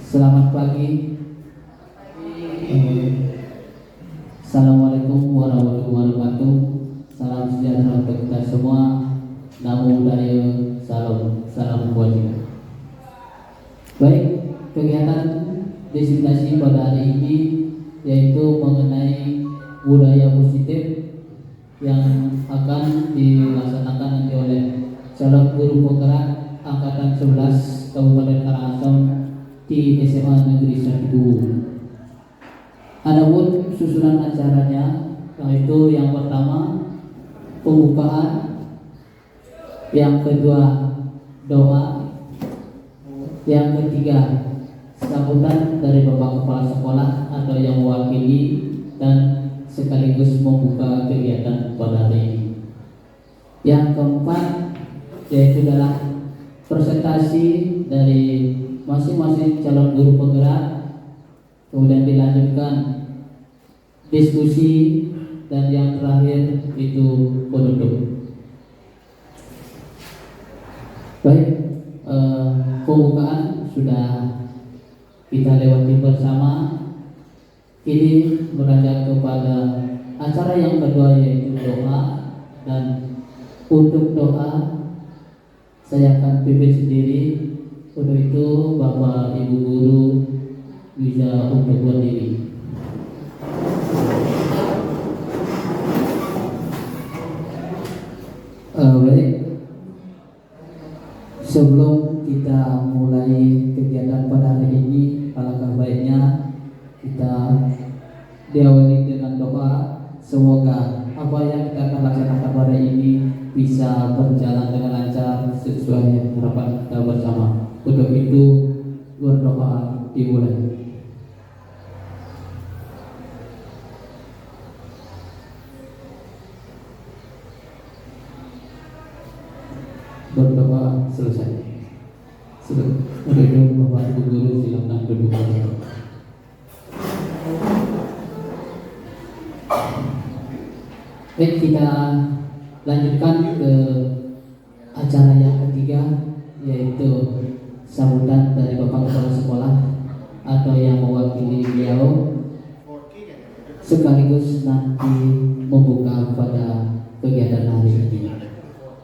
Selamat pagi. Assalamualaikum warahmatullahi wabarakatuh. Salam sejahtera untuk kita semua. Namo Buddhaya, salam kebajikan. Baik, kegiatan diseminasi pada hari ini yaitu mengenai budaya positif yang akan dilaksanakan nanti oleh calon guru penggerak angkatan 11 Kabupaten Karangasem di SMA Negeri 1. Adapun susunan acaranya yaitu yang pertama pembukaan, yang kedua doa, yang ketiga sambutan dari Bapak Kepala Sekolah atau yang mewakili dan sekaligus membuka kegiatan pada hari ini. Yang keempat yaitu adalah presentasi dari masing-masing calon guru penggerak, kemudian dilanjutkan diskusi, dan yang terakhir itu penutup. Baik, pembukaan sudah kita lewati bersama. Ini beranjak kepada acara yang kedua yaitu doa, dan untuk doa saya akan pimpin sendiri. Untuk itu Bapak Ibu guru bisa untuk berdiri. Baik, sebelum kita mulai kegiatan pada hari ini, alangkah baiknya kita diawali dengan doa. Semoga apa yang kita akan laksanakan pada ini bisa berjalan dengan lancar sesuai harapan kita bersama. Untuk itu berdoa dimulai. Berdoa selesai. Untuk itu Bapak Ibu guru silakan duduk. Baik, kita lanjutkan ke acara yang ketiga yaitu sambutan dari Bapak Kepala Sekolah atau yang mewakili beliau, sekaligus nanti membuka pada kegiatan hari ini.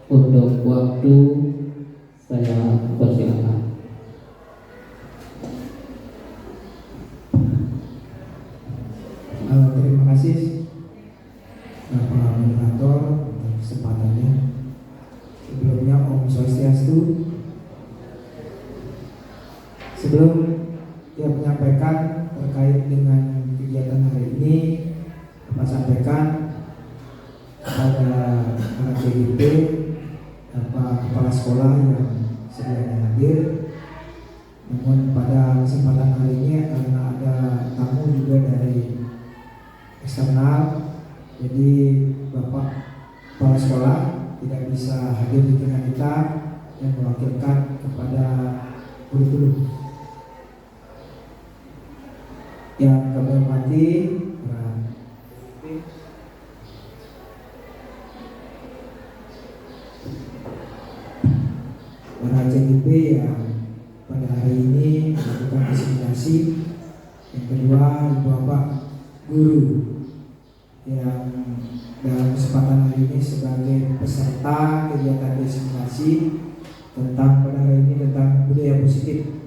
Untuk waktu saya persilakan. Terima kasih Bapak Moderator atas kesempatannya. Sebelumnya Om Swastiastu. Sebelum dia menyampaikan terkait dengan kegiatan hari ini, Bapak sampaikan kepada para CGP, Bapak Kepala Sekolah yang sedianya hadir. Namun pada kesempatan hari ini karena ada tamu juga dari eksternal, jadi Bapak Kepala Sekolah tidak bisa hadir di tengah kita dan mewakilkan kepada guru-guru. Yang kami hormati para CGP yang pada hari ini melakukan diseminasi. Yang kedua, Bapak guru yang dalam kesempatan hari ini sebagai peserta kegiatan diseminasi tentang pada hari ini tentang budaya positif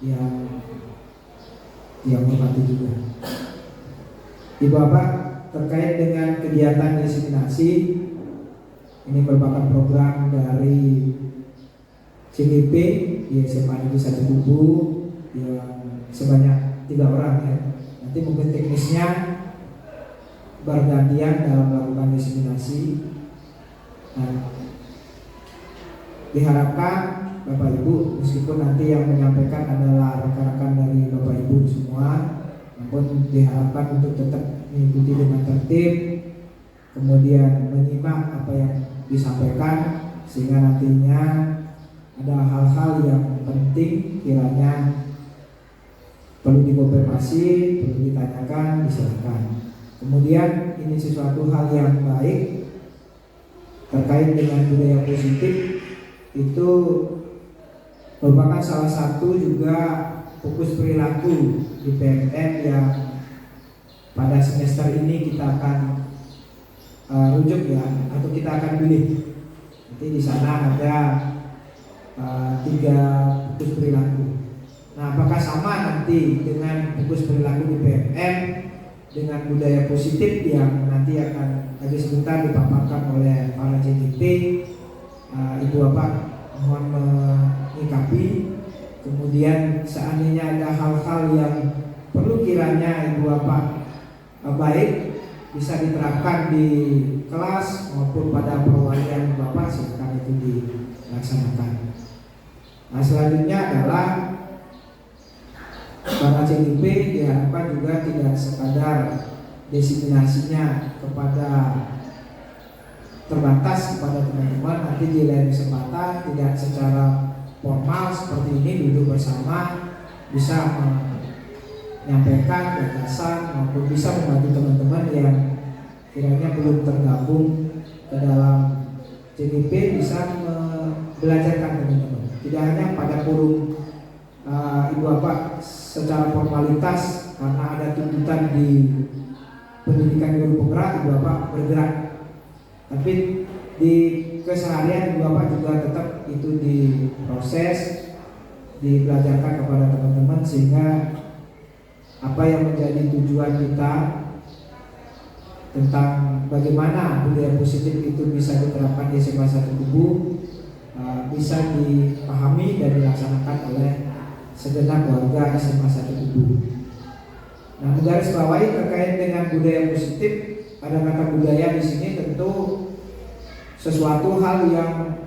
yang hormati juga. Ibu Bapak, terkait dengan kegiatan diseminasi ini merupakan program dari CGP di SMA Negeri 1 Kubu yang sebanyak 3 orang ya. Nanti mungkin teknisnya bergantian dalam melakukan diseminasi. Nah, diharapkan Bapak Ibu, meskipun nanti yang menyampaikan adalah rekan-rekan dari Bapak Ibu semua, namun diharapkan untuk tetap mengikuti dengan tertib, kemudian menyimak apa yang disampaikan, sehingga nantinya ada hal-hal yang penting kiranya perlu dikonfirmasi, perlu ditanyakan, diserahkan. Kemudian ini sesuatu hal yang baik terkait dengan budaya positif itu merupakan salah satu juga fokus perilaku di PMM yang pada semester ini kita akan rujuk ya, atau kita akan pilih. Nanti di sana ada 3 fokus perilaku. Nah, apakah sama nanti dengan fokus perilaku di PMM dengan budaya positif yang nanti akan lagi sebentar dipaparkan oleh para CGP? Ibu Bapak mohon menyikapi. Kemudian seandainya ada hal-hal yang perlu kiranya Ibu Bapak baik bisa diterapkan di kelas maupun pada perwalian Bapak, silakan itu dilaksanakan. Nah, selanjutnya adalah para CGP diharapkan juga tidak sekadar diseminasinya kepada terbatas kepada teman-teman, nanti di lain kesempatan tidak secara formal seperti ini duduk bersama bisa menyampaikan gagasan maupun bisa membantu teman-teman yang kiranya belum tergabung ke dalam CGP bisa belajarkan teman-teman. Tidak hanya pada forum Ibu Bapak secara formalitas karena ada tuntutan di pendidikan guru penggerak, Ibu Bapak bergerak, tapi di keseharian Ibu Bapak juga tetap itu diproses, dibelajarkan kepada teman-teman sehingga apa yang menjadi tujuan kita tentang bagaimana budaya positif itu bisa diterapkan di SMA 1 Kubu bisa dipahami dan dilaksanakan oleh segenap warga SMA 1 Kubu. Nah, menggarisbawahi terkait dengan budaya positif, ada kata budaya di sini tentu sesuatu hal yang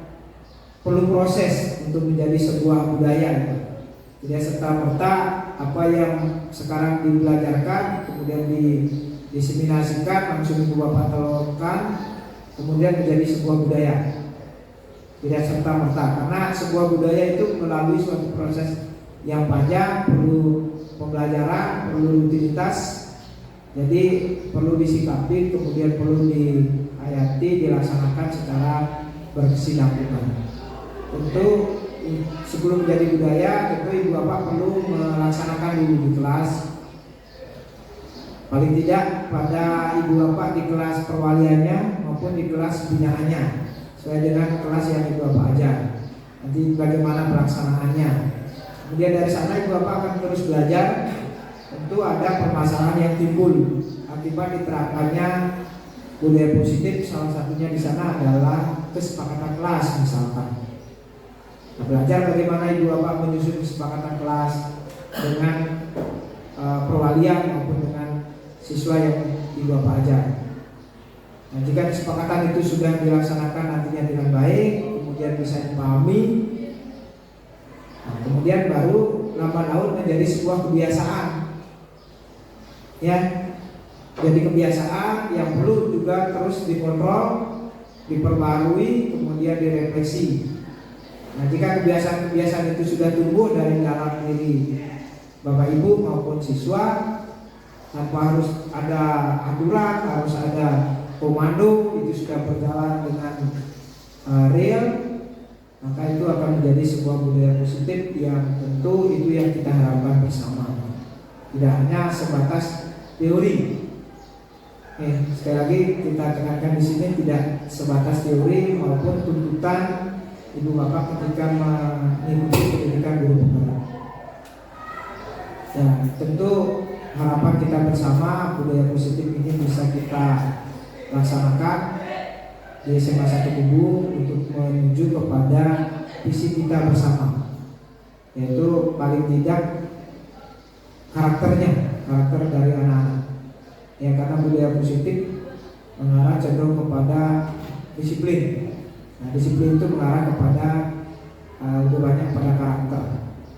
perlu proses untuk menjadi sebuah budaya. Tidak serta-merta apa yang sekarang dibelajarkan kemudian diseminasikan langsung Ibu Bapak telurkan kemudian menjadi sebuah budaya. Tidak serta-merta, karena sebuah budaya itu melalui suatu proses yang panjang, perlu pembelajaran, perlu rutinitas, jadi perlu disikapi, kemudian perlu dihayati, dilaksanakan secara berkesinambungan. Tentu sebelum menjadi budaya, tentu Ibu Bapak perlu melaksanakan dulu di kelas. Paling tidak pada Ibu Bapak di kelas perwaliannya maupun di kelas binaannya, sesuai dengan kelas yang Ibu Bapak ajar. Nanti bagaimana pelaksanaannya. Kemudian dari sana Ibu Bapak akan terus belajar. Tentu ada permasalahan yang timbul akibat diterapkannya budaya positif. Salah satunya di sana adalah kesepakatan kelas misalkan. Nah, belajar bagaimana Ibu Bapak menyusun kesepakatan kelas dengan perwalian maupun dengan siswa yang Ibu Bapak ajar. Nah, jika kesepakatan itu sudah dilaksanakan nantinya dengan baik, kemudian bisa dipahami, nah, kemudian baru lambat laun menjadi sebuah kebiasaan, ya, jadi kebiasaan yang perlu juga terus dikontrol, diperbarui, kemudian direfleksi. Nah, jika kebiasaan-kebiasaan itu sudah tumbuh dari dalam diri Bapak Ibu maupun siswa, tanpa harus ada aturan, harus ada komando, itu sudah berjalan dengan real, maka itu akan menjadi sebuah budaya positif yang tentu itu yang kita harapkan bersama. Tidak hanya sebatas teori. Sekali lagi kita tekankan di sini tidak sebatas teori maupun tuntutan Ibu Bapak ketika mengikuti pendidikan guru penggerak. Dan tentu harapan kita bersama budaya positif ini bisa kita laksanakan di SMA 1 Kubu untuk menuju kepada visi kita bersama, yaitu paling tidak karakter dari anak-anak. Ya, karena budaya positif mengarah cenderung kepada disiplin. Nah, disiplin itu mengarah kepada lebih banyak pada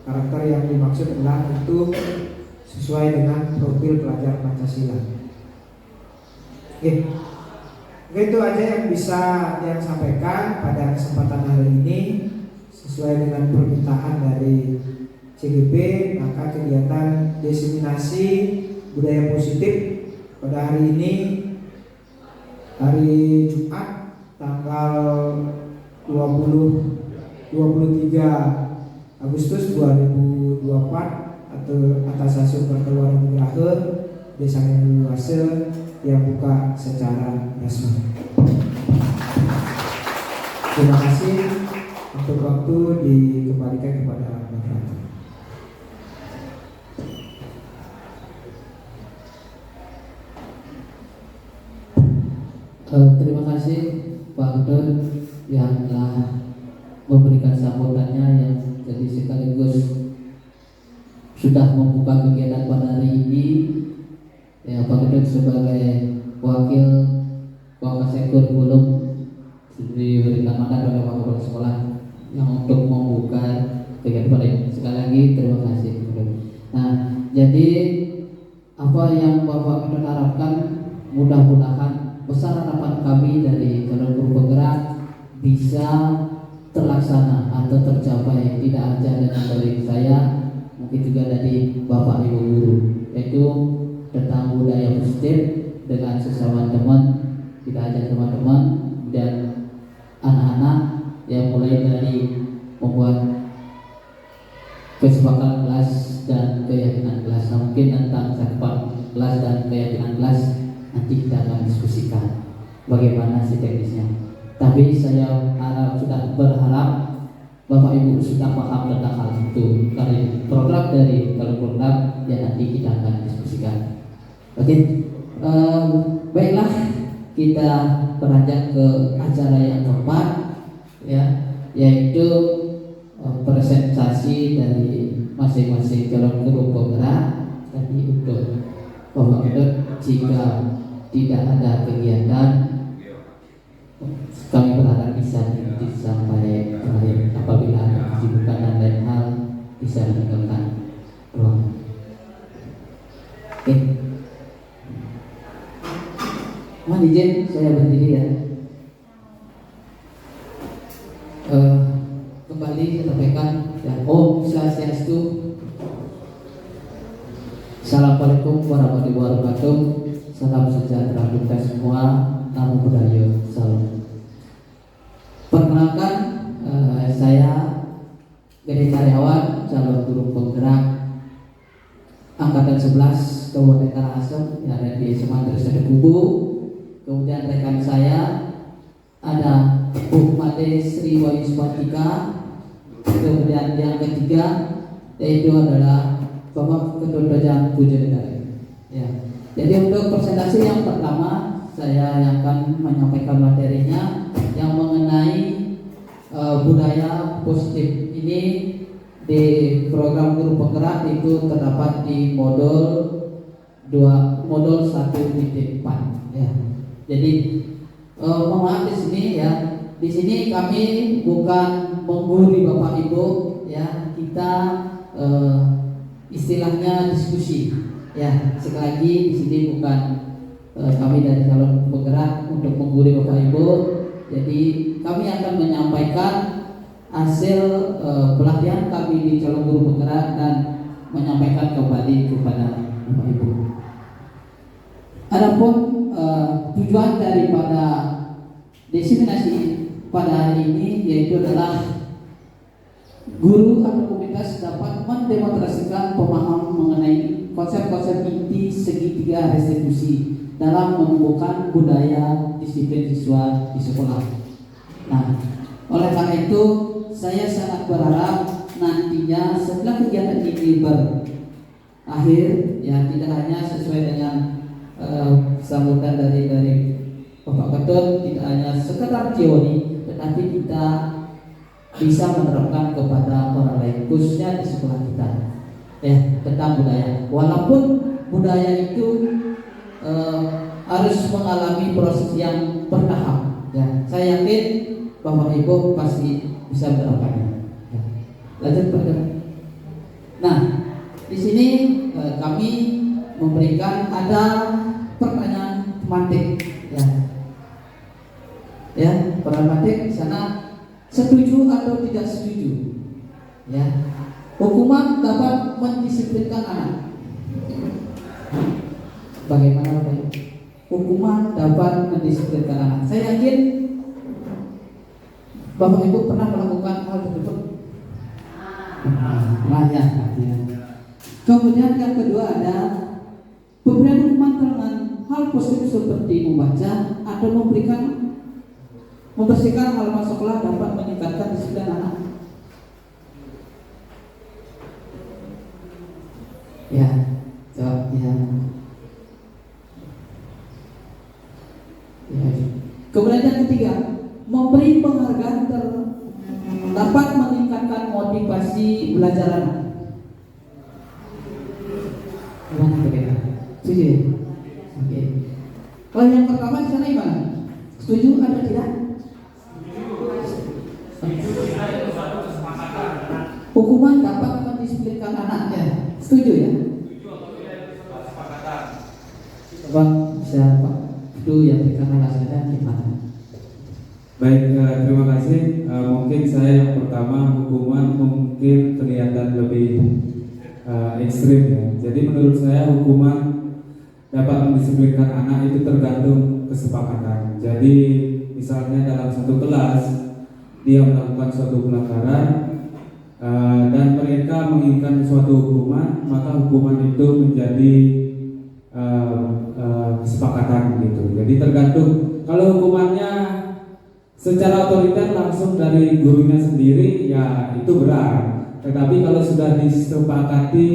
karakter yang dimaksud adalah itu sesuai dengan profil pelajar Pancasila. Oke. Itu aja yang bisa yang sampaikan pada kesempatan hari ini sesuai dengan permintaan dari CGP. Maka kegiatan diseminasi budaya positif pada hari ini, hari Jumat tanggal 23 Agustus 2024 atau atas hasil perkeluaran Nugraha Desa Luase yang buka secara resmi. Terima kasih. Untuk waktu dikembalikan kepada moderator. Terima kasih Pak Kedon yang telah memberikan sambutannya yang jadi sekaligus sudah membuka kegiatan pada hari ini. Ya, Pak Kedon sebagai wakil Wakasek Kurikulum diberikan mandat oleh Pak Kepala Sekolah yang untuk membuka kegiatan pada ini. Sekali lagi terima kasih. Nah, jadi apa yang Bapak Kedon harapkan, mudah-mudahan besar harapan kami dari calon guru penggerak bisa terlaksana atau tercapai, tidak hanya dengan dari saya, mungkin juga dari Bapak Ibu guru, yaitu tentang budaya positif dengan sesama teman, tidak hanya teman-teman dan anak-anak, yang mulai dari membuat kesepakatan kelas dan keyakinan kelas. Nah, mungkin tentang kesepakatan kelas dan keyakinan kelas nanti kita akan diskusikan bagaimana sih teknisnya. Tapi saya sudah berharap Bapak Ibu sudah paham tentang hal itu. Dari program dari kalau program ya nanti kita akan diskusikan. Oke, baiklah kita beranjak ke acara yang keempat, ya, yaitu presentasi dari masing-masing calon guru penggerak. Tadi untuk Bapak Kedon, jika tidak ada kegiatan, kami berharap bisa diikuti sampai terakhir. Apabila ada kesibukan dan lain hal, bisa meninggalkan ruang. Oke. Mohon izin saya berdiri ya. Kembali saya sampaikan ya. Om Swastiastu. Assalamualaikum warahmatullahi wabarakatuh. Salam sejahtera untuk kita semua. Namo Buddhaya. Salam. Perkenalkan, saya Gede Karyawan, calon guru penggerak angkatan 11 Kabupaten Karangasem yang ada di SMA Trisakti Kubu. Kemudian rekan saya ada Bu Made Sri Wayu Supatika. Kemudian yang ketiga yaitu adalah Bapak Ketua Dajang Pujanegara. Ya. Jadi untuk presentasi yang pertama saya yang akan menyampaikan materinya yang mengenai budaya positif. Ini di program guru penggerak itu terdapat di modul 1.4 ya. Jadi mohon maaf di sini ya. Di sini kami bukan menggurui Bapak Ibu ya. Kita istilahnya diskusi ya. Sekali lagi di sini bukan kami dari calon penggerak untuk menggurui Bapak Ibu. Jadi kami akan menyampaikan hasil pelatihan kami di calon guru penggerak dan menyampaikan kembali kepada Bapak Ibu. Adapun tujuan daripada diseminasi pada hari ini yaitu adalah guru atau komunitas dapat mendemonstrasikan pemahaman mengenai konsep-konsep inti segitiga restitusi dalam menumbuhkan budaya disiplin siswa di sekolah. Nah, oleh karena itu saya sangat berharap nantinya setelah kegiatan ini berakhir ya, tidak hanya sesuai dengan sambutan dari Bapak Ketua, tidak hanya sekedar teori, tetapi kita bisa menerapkan kepada orang lain, khususnya di sekolah kita ya, tentang budaya. Walaupun budaya itu harus mengalami proses yang bertahap ya. Saya yakin Bapak Ibu pasti bisa menerapkannya ya. Lanjut Pak. Nah, di sini kami memberikan ada pertanyaan tematik ya. Ya, pertanyaan tematik di sana, setuju atau tidak setuju ya, hukuman dapat mendisiplinkan anak. Bagaimana Pak? Hukuman dapat mendisiplinkan anak. Saya yakin Bapak Ibu pernah melakukan hal tersebut. layak ya. Kemudian yang kedua ada pemberian hukuman dengan hal positif seperti membaca atau membersihkan halaman sekolah dapat meningkatkan disiplin anak. Ya, jawab ya. Ya. Kemudian yang ketiga, memberi penghargaan dapat meningkatkan motivasi belajar anak. Gimana kira-kira? Setuju ya? Oke. Kalau yang pertama di sana gimana? Setuju atau tidak? Hukuman dapat mendisiplinkan anaknya. Setuju ya? Bang, siapa? Itu yang berikan alasannya gimana? Baik, terima kasih. Mungkin saya yang pertama, hukuman mungkin kelihatan lebih ekstrim ya. Jadi menurut saya hukuman dapat mendisiplinkan anak itu tergantung kesepakatan. Jadi misalnya dalam satu kelas dia melakukan suatu pelanggaran dan mereka menginginkan suatu hukuman, maka hukuman itu menjadi kesepakatan gitu. Jadi tergantung. Kalau hukumannya secara otoriter langsung dari gurunya sendiri, ya itu berat. Tetapi kalau sudah disepakati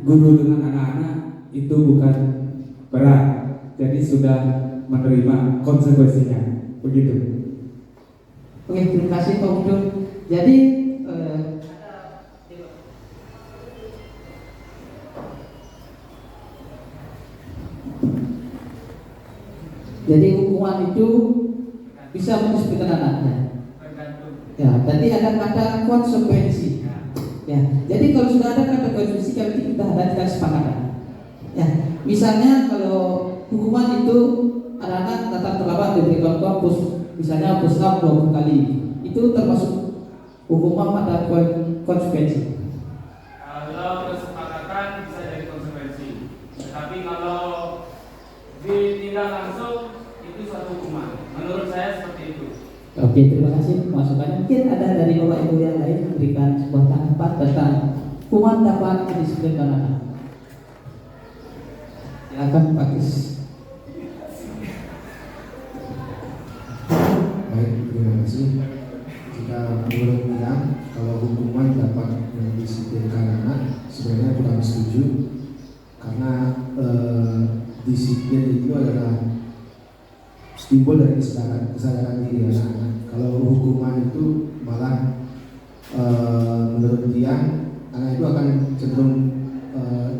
guru dengan anak-anak, itu bukan berat. Jadi sudah menerima konsekuensinya. Begitu. Oke, terima kasih Pak Abdul. Jadi hukuman itu bisa mendisiplinkan anaknya. Ya, tadi ada kata konsekuensi. Ya, jadi kalau sudah ada kata konsekuensi, kita ada kesepakatan. Ya, misalnya kalau hukuman itu anak-anak datang terlambat diberikan kampus, misalnya push up 20 kali, itu termasuk hukuman pada konsekuensi. Kalau kesepakatan bisa jadi konsekuensi, tetapi kalau ditindak langsung itu suatu hukuman. Menurut saya seperti itu. Oke, terima kasih masukannya. Mungkin ada dari Bapak Ibu yang lain memberikan sebuah tanggapan tentang hukuman dapat mendisiplinkan anak. Silakan Pak Kis. Baik, terima kasih. Jika menurut Bang, kalau hukuman dapat mendisiplinkan anak, sebenarnya kurang setuju karena disiplin itu adalah simbol dari kesadaran diri anak-anak. Kalau hukuman itu malah menurut dia anak itu akan cenderung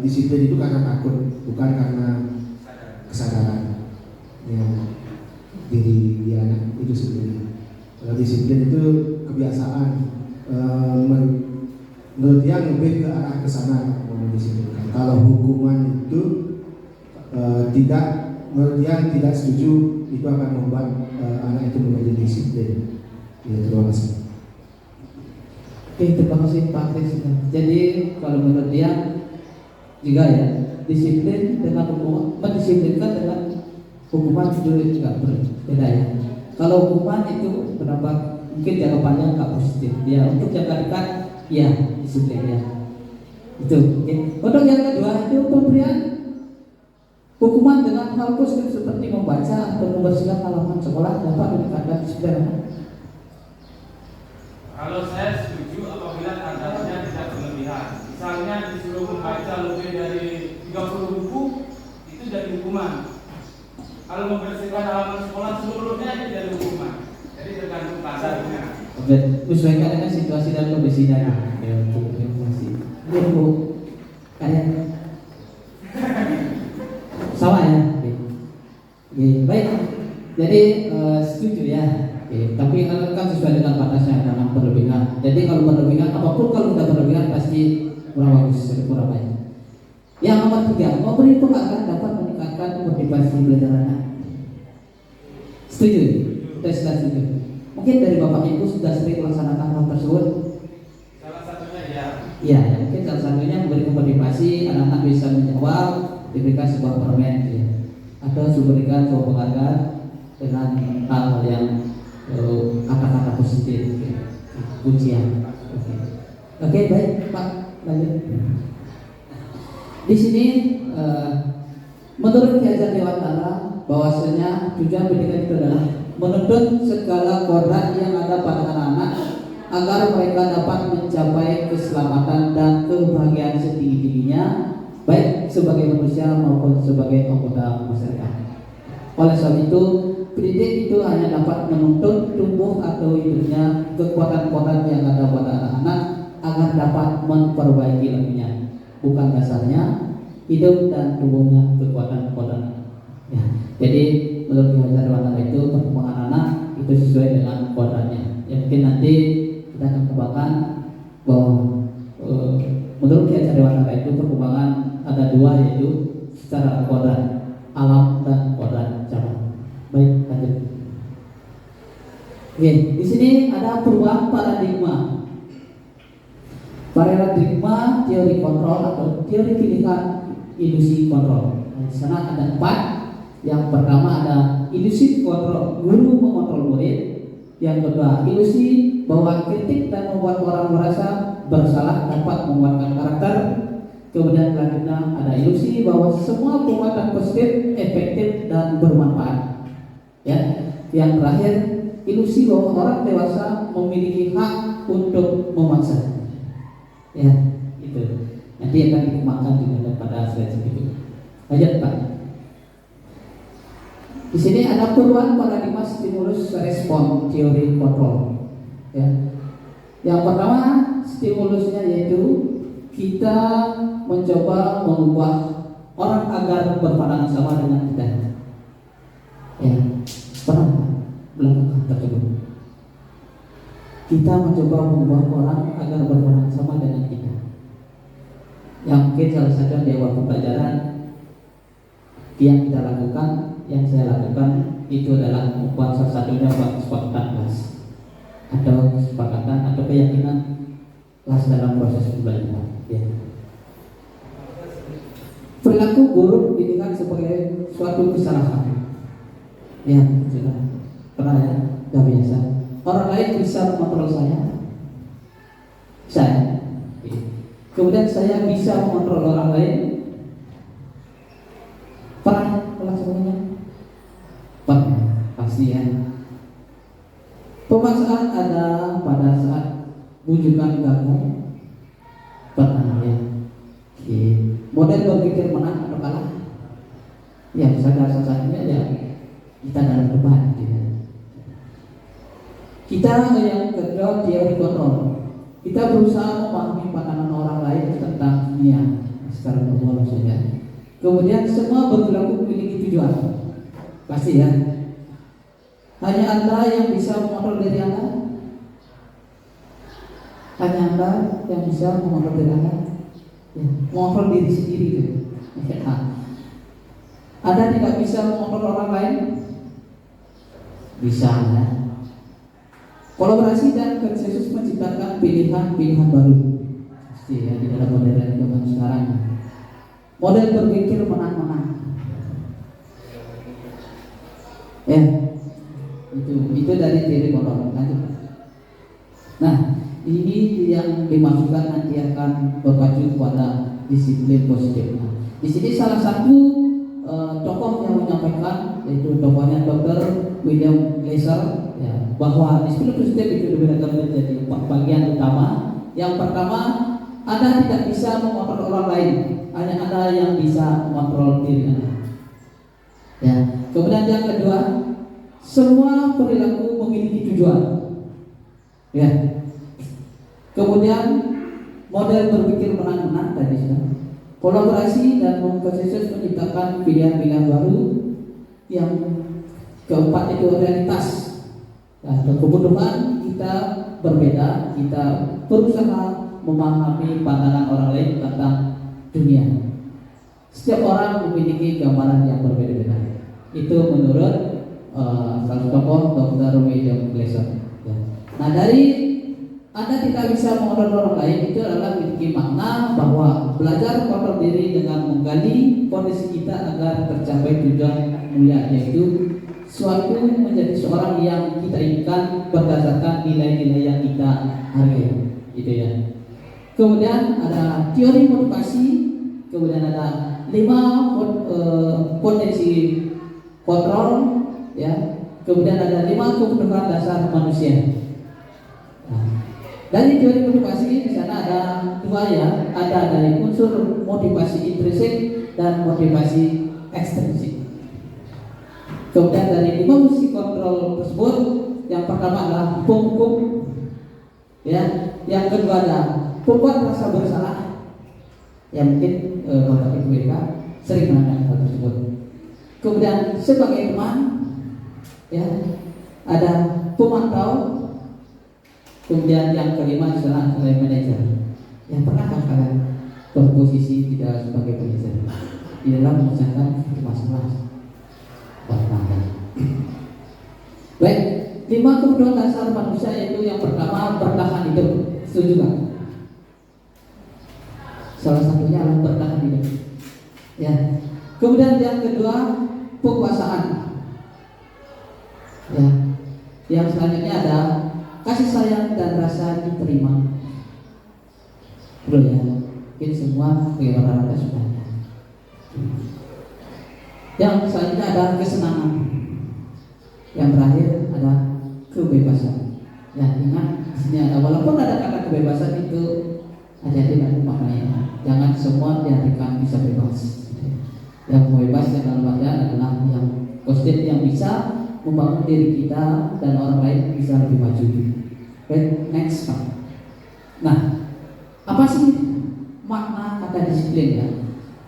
disiplin itu karena takut, bukan karena kesadaran ya, diri dia anak itu sendiri. Kalau disiplin itu kebiasaan, menurut dia lebih ke arah kesana mau mendisiplinkan. Kalau hukuman itu tidak, menurut dia tidak setuju, itu akan membuat anak itu menjadi disiplin. Ya, terima kasih. Oke, terima kasih Pak Kris. Jadi kalau menurut dia juga ya, disiplin dengan hukuman, mendisiplinkan dengan hukuman itu juga berbeda ya. Kalau hukuman itu pendapat mungkin jangka panjang nggak positif, ya untuk jangka dekat ya disiplin ya. Itu. Oke. Untuk yang kedua itu pemberian hukuman dengan hal positif seperti membaca atau membersihkan halaman sekolah dapat meningkatkan disiplin. Kalau saya setuju apabila kadarnya tidak berlebihan. Misalnya disuruh membaca lebih dari 30 buku, itu jadi hukuman. Kalau membersihkan halaman sekolah seluruhnya itu jadi hukuman. Jadi tergantung kadarnya. Oke, sesuaikan dengan situasi dan kondisinya. Oke, terima kasih. Ini Bu, kalian sama ya. Oke, baik. Jadi setuju ya. Oke, tapi kan sesuai dengan batasnya, jangan berlebihan. Jadi kalau berlebihan, apapun kalau sudah berlebihan pasti kurang bagus, kurang baik. Yang nomor 3, memberi penghargaan dapat meningkatkan motivasi belajar anak. Setuju? Kita sudah setuju. Mungkin dari Bapak Ibu sudah sering melaksanakan hal tersebut. Salah satunya ya. Iya, ya, mungkin salah satunya memberi motivasi anak-anak bisa menjawab, diberikan sebuah permen, ya. Atau diberikan sebuah penghargaan dengan hal yang kata-kata positif, ya. Pujian. Oke. Oke, baik Pak, lanjut. Di sini menurut Ki Hajar Dewantara bahwasanya tujuan pendidikan itu adalah menuntut segala kodrat yang ada pada anak-anak agar mereka dapat mencapai keselamatan dan kebahagiaan setinggi-tingginya, baik sebagai manusia maupun sebagai anggota masyarakat. Oleh sebab itu, pendidik itu hanya dapat menuntut tumbuh atau hidupnya kekuatan-kekuatan yang ada pada anak-anak agar dapat memperbaiki dirinya, bukan dasarnya hidup dan tumbuhnya kekuatan-kekuatan. Ya. Jadi menurut Ki Hajar Dewantara itu perkembangan anak itu sesuai dengan kodratnya. Ya, mungkin nanti kita akan kembangkan bahwa menurut Ki Hajar Dewantara itu perkembangan ada dua, yaitu secara kodrat alam dan kodrat zaman. Baik, lanjut. Oke, di sini ada perubahan paradigma. Paradigma teori kontrol atau teori pilihan ilusi kontrol. Di sana ada 4. Yang pertama ada ilusi kontrol, guru mengontrol murid. Yang kedua, ilusi bahwa kritik dan membuat orang merasa bersalah dapat menguatkan karakter. Kemudian selanjutnya ada ilusi bahwa semua perbuatan positif, efektif dan bermanfaat. Ya, yang terakhir ilusi bahwa orang dewasa memiliki hak untuk memaksa. Ya, itu nanti akan dikembangkan juga pada slide berikut. Lanjut Pak. Di sini ada perubahan paradigma stimulus respon teori kontrol. Ya. Yang pertama stimulusnya yaitu kita mencoba mengubah orang agar berpandangan sama dengan kita. Ya, pernah belum tersebut. Kita mencoba mengubah orang agar berpandangan sama dengan kita. Yang mungkin salah satu di awal pembelajaran yang kita lakukan, yang saya lakukan itu adalah membuat salah satunya kesepakatan kelas atau kesepakatan atau keyakinan kelas dalam proses pembelajaran. Ya. Perilaku buruk dilihat sebagai suatu kesalahan. Ya, sudah pernah ya, sudah biasa. Orang lain bisa mengontrol saya. Kemudian saya bisa mengontrol orang lain. Pernah semuanya? Pernah, pasti ya. Pemaksaan ada pada saat bujukan kamu. Pernah ya. Oke. Model berpikir menang atau kalah? Ya, salah satunya ya kita dalam debat gitu. Kita yang kedua teori kontrol. Kita berusaha memahami pandangan orang lain tentang dunia secara global maksudnya. Kemudian semua berperilaku memiliki tujuan. Pasti ya. Hanya Anda yang bisa mengontrol diri Anda. Hanya Anda yang bisa mengontrol diri Anda. Ya, mengontrol diri sendiri itu. Ya. Anda tidak bisa mengontrol orang lain. Bisa ya. Kolaborasi dan konsensus menciptakan pilihan-pilihan baru. Pasti ya, di dalam modern zaman sekarang. Model berpikir menang-menang. Ya, itu dari teori kontrol. Nah, ini yang dimasukkan nanti akan berpacu pada disiplin positif. Nah, di sini salah satu tokoh yang menyampaikan, yaitu tokohnya Dr. William Glasser, ya, bahwa disiplin positif itu dibedakan menjadi 4 bagian utama. Yang pertama, Anda tidak bisa mengontrol orang lain, hanya Anda yang bisa mengontrol diri Anda. Ya. Kemudian yang kedua, semua perilaku memiliki tujuan. Ya. Kemudian model berpikir menang-menang tadi sudah. Kolaborasi dan konsensus menciptakan pilihan-pilihan baru. Yang keempat itu realitas. Nah, kebutuhan kita berbeda, kita berusaha memahami pandangan orang lain tentang dunia. Setiap orang memiliki gambaran yang berbeda-beda. Itu menurut salah tokoh Dr. William Glasser. Ya. Nah, dari Anda tidak bisa mengontrol orang lain itu adalah memiliki makna bahwa belajar kontrol diri dengan menggali kondisi kita agar tercapai tujuan mulia, yaitu suatu menjadi seorang yang kita inginkan berdasarkan nilai-nilai yang kita hargai, gitu ya. kemudian ada teori motivasi, kemudian ada 5 potensi kontrol, ya, kemudian ada 5 kebutuhan dasar manusia. Nah, dari teori motivasi di sana ada 2 ya, ada dari unsur motivasi intrinsik dan motivasi ekstrinsik. Kemudian dari 5 fungsi kontrol tersebut, yang pertama adalah penghukum, ya, yang kedua ada pembuat rasa bersalah, yang mungkin Bapak Ibu BK sering menanyakan hal tersebut. Kemudian sebagai teman, ya, ada pemantau. Kemudian yang kelima adalah sebagai manajer. Yang pernahkah kalian berposisi tidak sebagai manajer di dalam mengerjakan masalah? Baik, 5 kebutuhan dasar manusia yaitu yang pertama bertahan hidup. Setuju kan? Salah satunya adalah bertahan hidup. Ya. Kemudian yang kedua penguasaan. Ya. Yang selanjutnya ada kasih sayang dan rasa diterima. Belum ya? Mungkin semua orang sudahnya. Yang selanjutnya ada kesenangan. Yang terakhir ada kebebasan. Ya, ingat di sini ada, walaupun ada kata kebebasan itu hati-hati dengan maknanya. Jangan semua diartikan bisa bebas. Yang bebas yang dalam artian adalah yang positif, yang bisa membangun diri kita dan orang lain bisa lebih maju. Baik, next Pak. Nah, apa sih makna kata disiplin ya?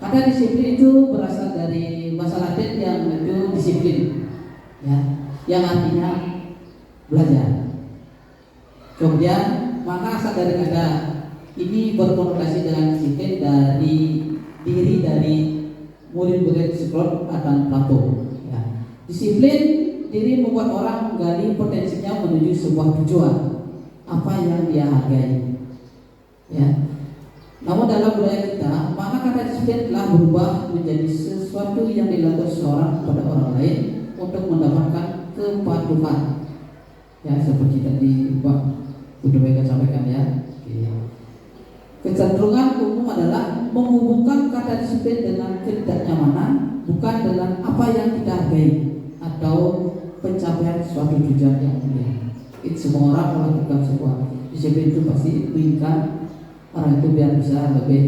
Kata disiplin itu berasal dari bahasa Latin yang itu disiplin, ya, yang artinya belajar. Kemudian maka asal dari kata ini berkonotasi dengan disiplin dari diri dari murid-murid Socrates dan Plato. Ya. Disiplin diri membuat orang menggali potensinya menuju sebuah tujuan apa yang dia hargai. Ya. Namun dalam budaya kita, maka kata disiplin telah berubah menjadi sesuatu yang dilakukan seorang kepada orang lain untuk mendapatkan kepatuhan. Ya, seperti tadi Pak Budi Mega sampaikan ya. Kecenderungan umum adalah menghubungkan kata disiplin dengan ketidaknyamanan, bukan dengan apa yang kita hargai atau pencapaian suatu tujuan yang mulia. Itu semua orang melakukan sebuah disiplin itu pasti menginginkan orang itu biar bisa lebih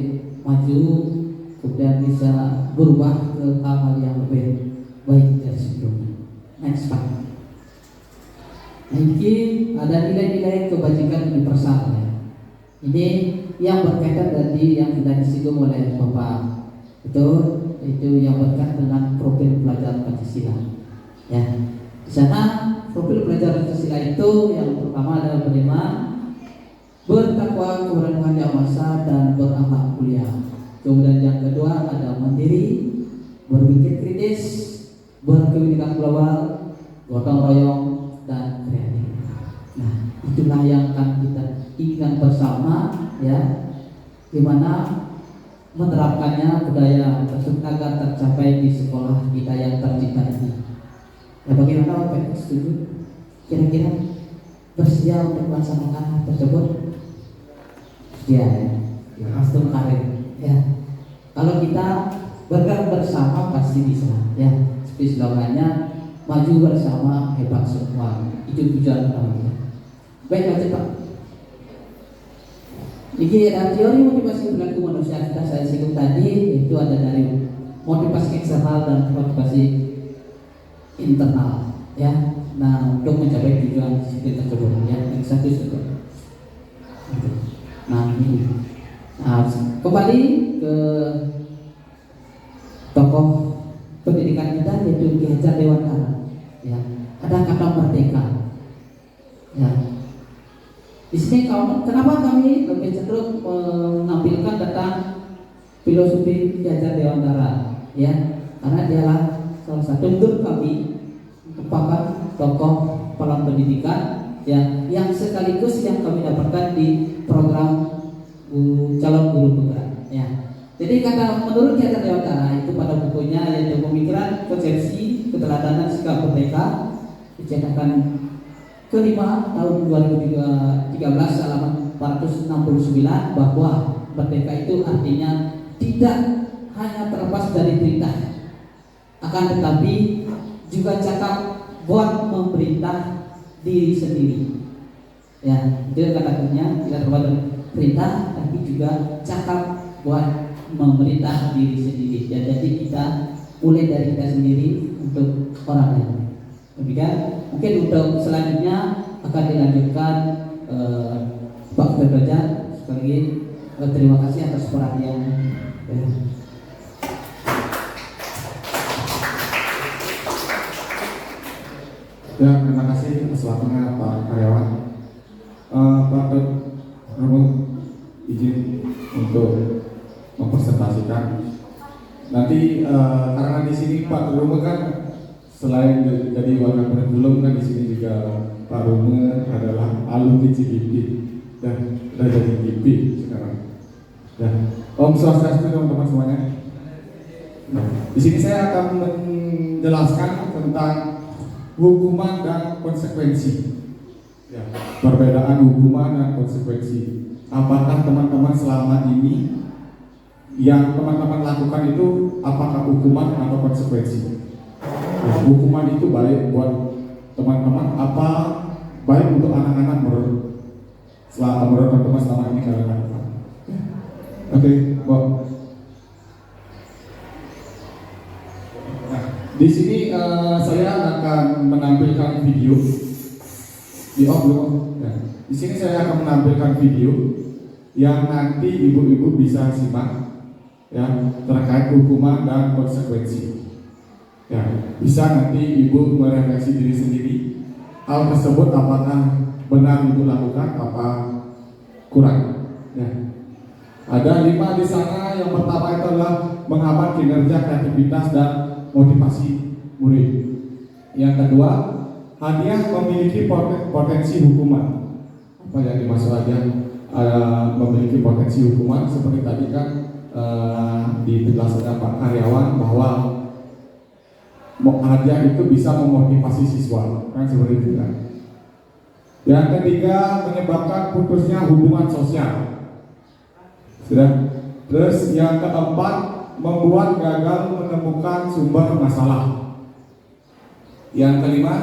maju, kemudian bisa berubah ke hal-hal yang lebih baik dari sebelumnya. Next Pak. Ini ada nilai-nilai kebajikan universal ya. Ini yang berkaitan tadi yang sudah disinggung oleh Bapak. Itu yang berkaitan dengan profil pelajar Pancasila. Ya. Di sana profil pelajar Pancasila itu yang pertama adalah beriman, bertakwa kepada Tuhan Yang Maha Esa dan berakhlak mulia. Kemudian yang kedua ada mandiri, berpikir kritis, berkebinekaan global, gotong royong dan kreatif. Nah, itulah yang akan kita inginkan bersama ya, gimana menerapkannya budaya tersebut agar tercapai di sekolah kita yang tercinta ini. Ya, bagaimana Bapak setuju? Kira-kira bersedia untuk melaksanakan hal tersebut? Ya, langsung karir. Ya, kalau kita bergerak bersama pasti bisa. Ya, seperti slogannya maju bersama hebat semua. Itu tujuan utamanya. Baik, lanjut Pak. Ini ada teori motivasi perilaku manusia kita saya singgung tadi, itu ada dari motivasi eksternal dan motivasi internal. Ya, nah untuk mencapai tujuan disiplin tersebut ya, yang satu itu. Nah ini, nah, kembali ke tokoh pendidikan kita yaitu Ki Hajar Dewantara. Ya, ada kata merdeka. Ya, di sini kenapa kami lebih cenderung menampilkan tentang filosofi Ki Hajar Dewantara? Ya, karena dialah salah satu menurut kami merupakan tokoh pahlawan pendidikan ya, yang sekaligus yang kami dapatkan di program calon guru penggerak ya. Jadi kata menurut Ki Hajar Dewantara itu pada bukunya yaitu Pemikiran Konsepsi Keteladanan Sikap Merdeka, cetakan kelima tahun 2013 halaman 469 bahwa merdeka itu artinya tidak hanya terlepas dari perintah, akan tetapi juga cakap buat memerintah diri sendiri. Ya, itu kata-katanya tidak terlepas dari perintah, tapi juga cakap buat memerintah diri sendiri. Ya, jadi kita mulai dari kita sendiri untuk orang lain. Demikian, mungkin untuk selanjutnya akan dilanjutkan Pak Ketua. Sekali lagi terima kasih atas perhatiannya. Ya, terima kasih atas waktunya Pak Karyawan. Pak Romo izin untuk mempresentasikan. Nanti karena di sini Pak Romo kan selain jadi warga Pendulum kan di sini juga Pak Romo adalah alumni CGP dan sudah jadi GP sekarang. Ya, Om Swastiastu teman-teman semuanya. Nah, di sini saya akan menjelaskan tentang hukuman dan konsekuensi. Ya, perbedaan hukuman dan konsekuensi. Apakah teman-teman selama ini yang teman-teman lakukan itu apakah hukuman atau konsekuensi? Ya, hukuman itu baik buat teman-teman apa baik untuk anak-anak menurut teman-teman selama ini kalian lakukan? Oke, Bob. Nah, di sini saya akan menampilkan video. Di off dulu. Ya. Di sini saya akan menampilkan video yang nanti ibu-ibu bisa simak, ya, terkait hukuman dan konsekuensi. Ya, bisa nanti ibu merefleksi diri sendiri. Hal tersebut apakah benar ibu lakukan, apa kurang? Ya. Ada 5 di sana. Yang pertama itu adalah menghambat kinerja, kreativitas dan motivasi murid. Yang kedua, hadiah memiliki potensi hukuman. Apa yang dimaksud aja memiliki potensi hukuman seperti tadi kan di penjelasan Pak Karyawan bahwa hadiah itu bisa memotivasi siswa, kan seperti itu kan. Yang ketiga, menyebabkan putusnya hubungan sosial. Sudah. Terus yang keempat, membuat gagal menemukan sumber masalah. Yang kelima,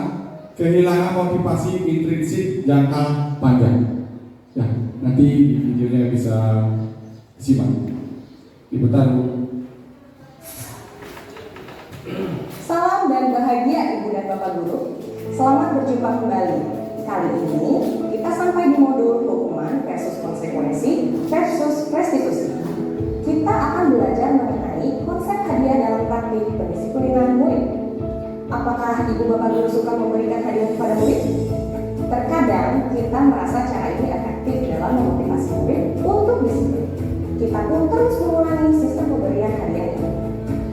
kehilangan motivasi intrinsik jangka panjang. Ya, nanti videonya bisa simak. Diputar, Bu. Salam dan bahagia Ibu dan Bapak Guru. Selamat berjumpa kembali. Kali ini kita sampai di modul hukuman versus konsekuensi versus restitusi. Kita akan belajar mengenai konsep hadiah dalam praktik pendisiplinan murid. Apakah Ibu Bapak Guru suka memberikan hadiah kepada murid? Terkadang kita merasa cara ini efektif dalam memotivasi murid untuk disiplin. Kita pun terus mengulangi sistem pemberian hadiah ini.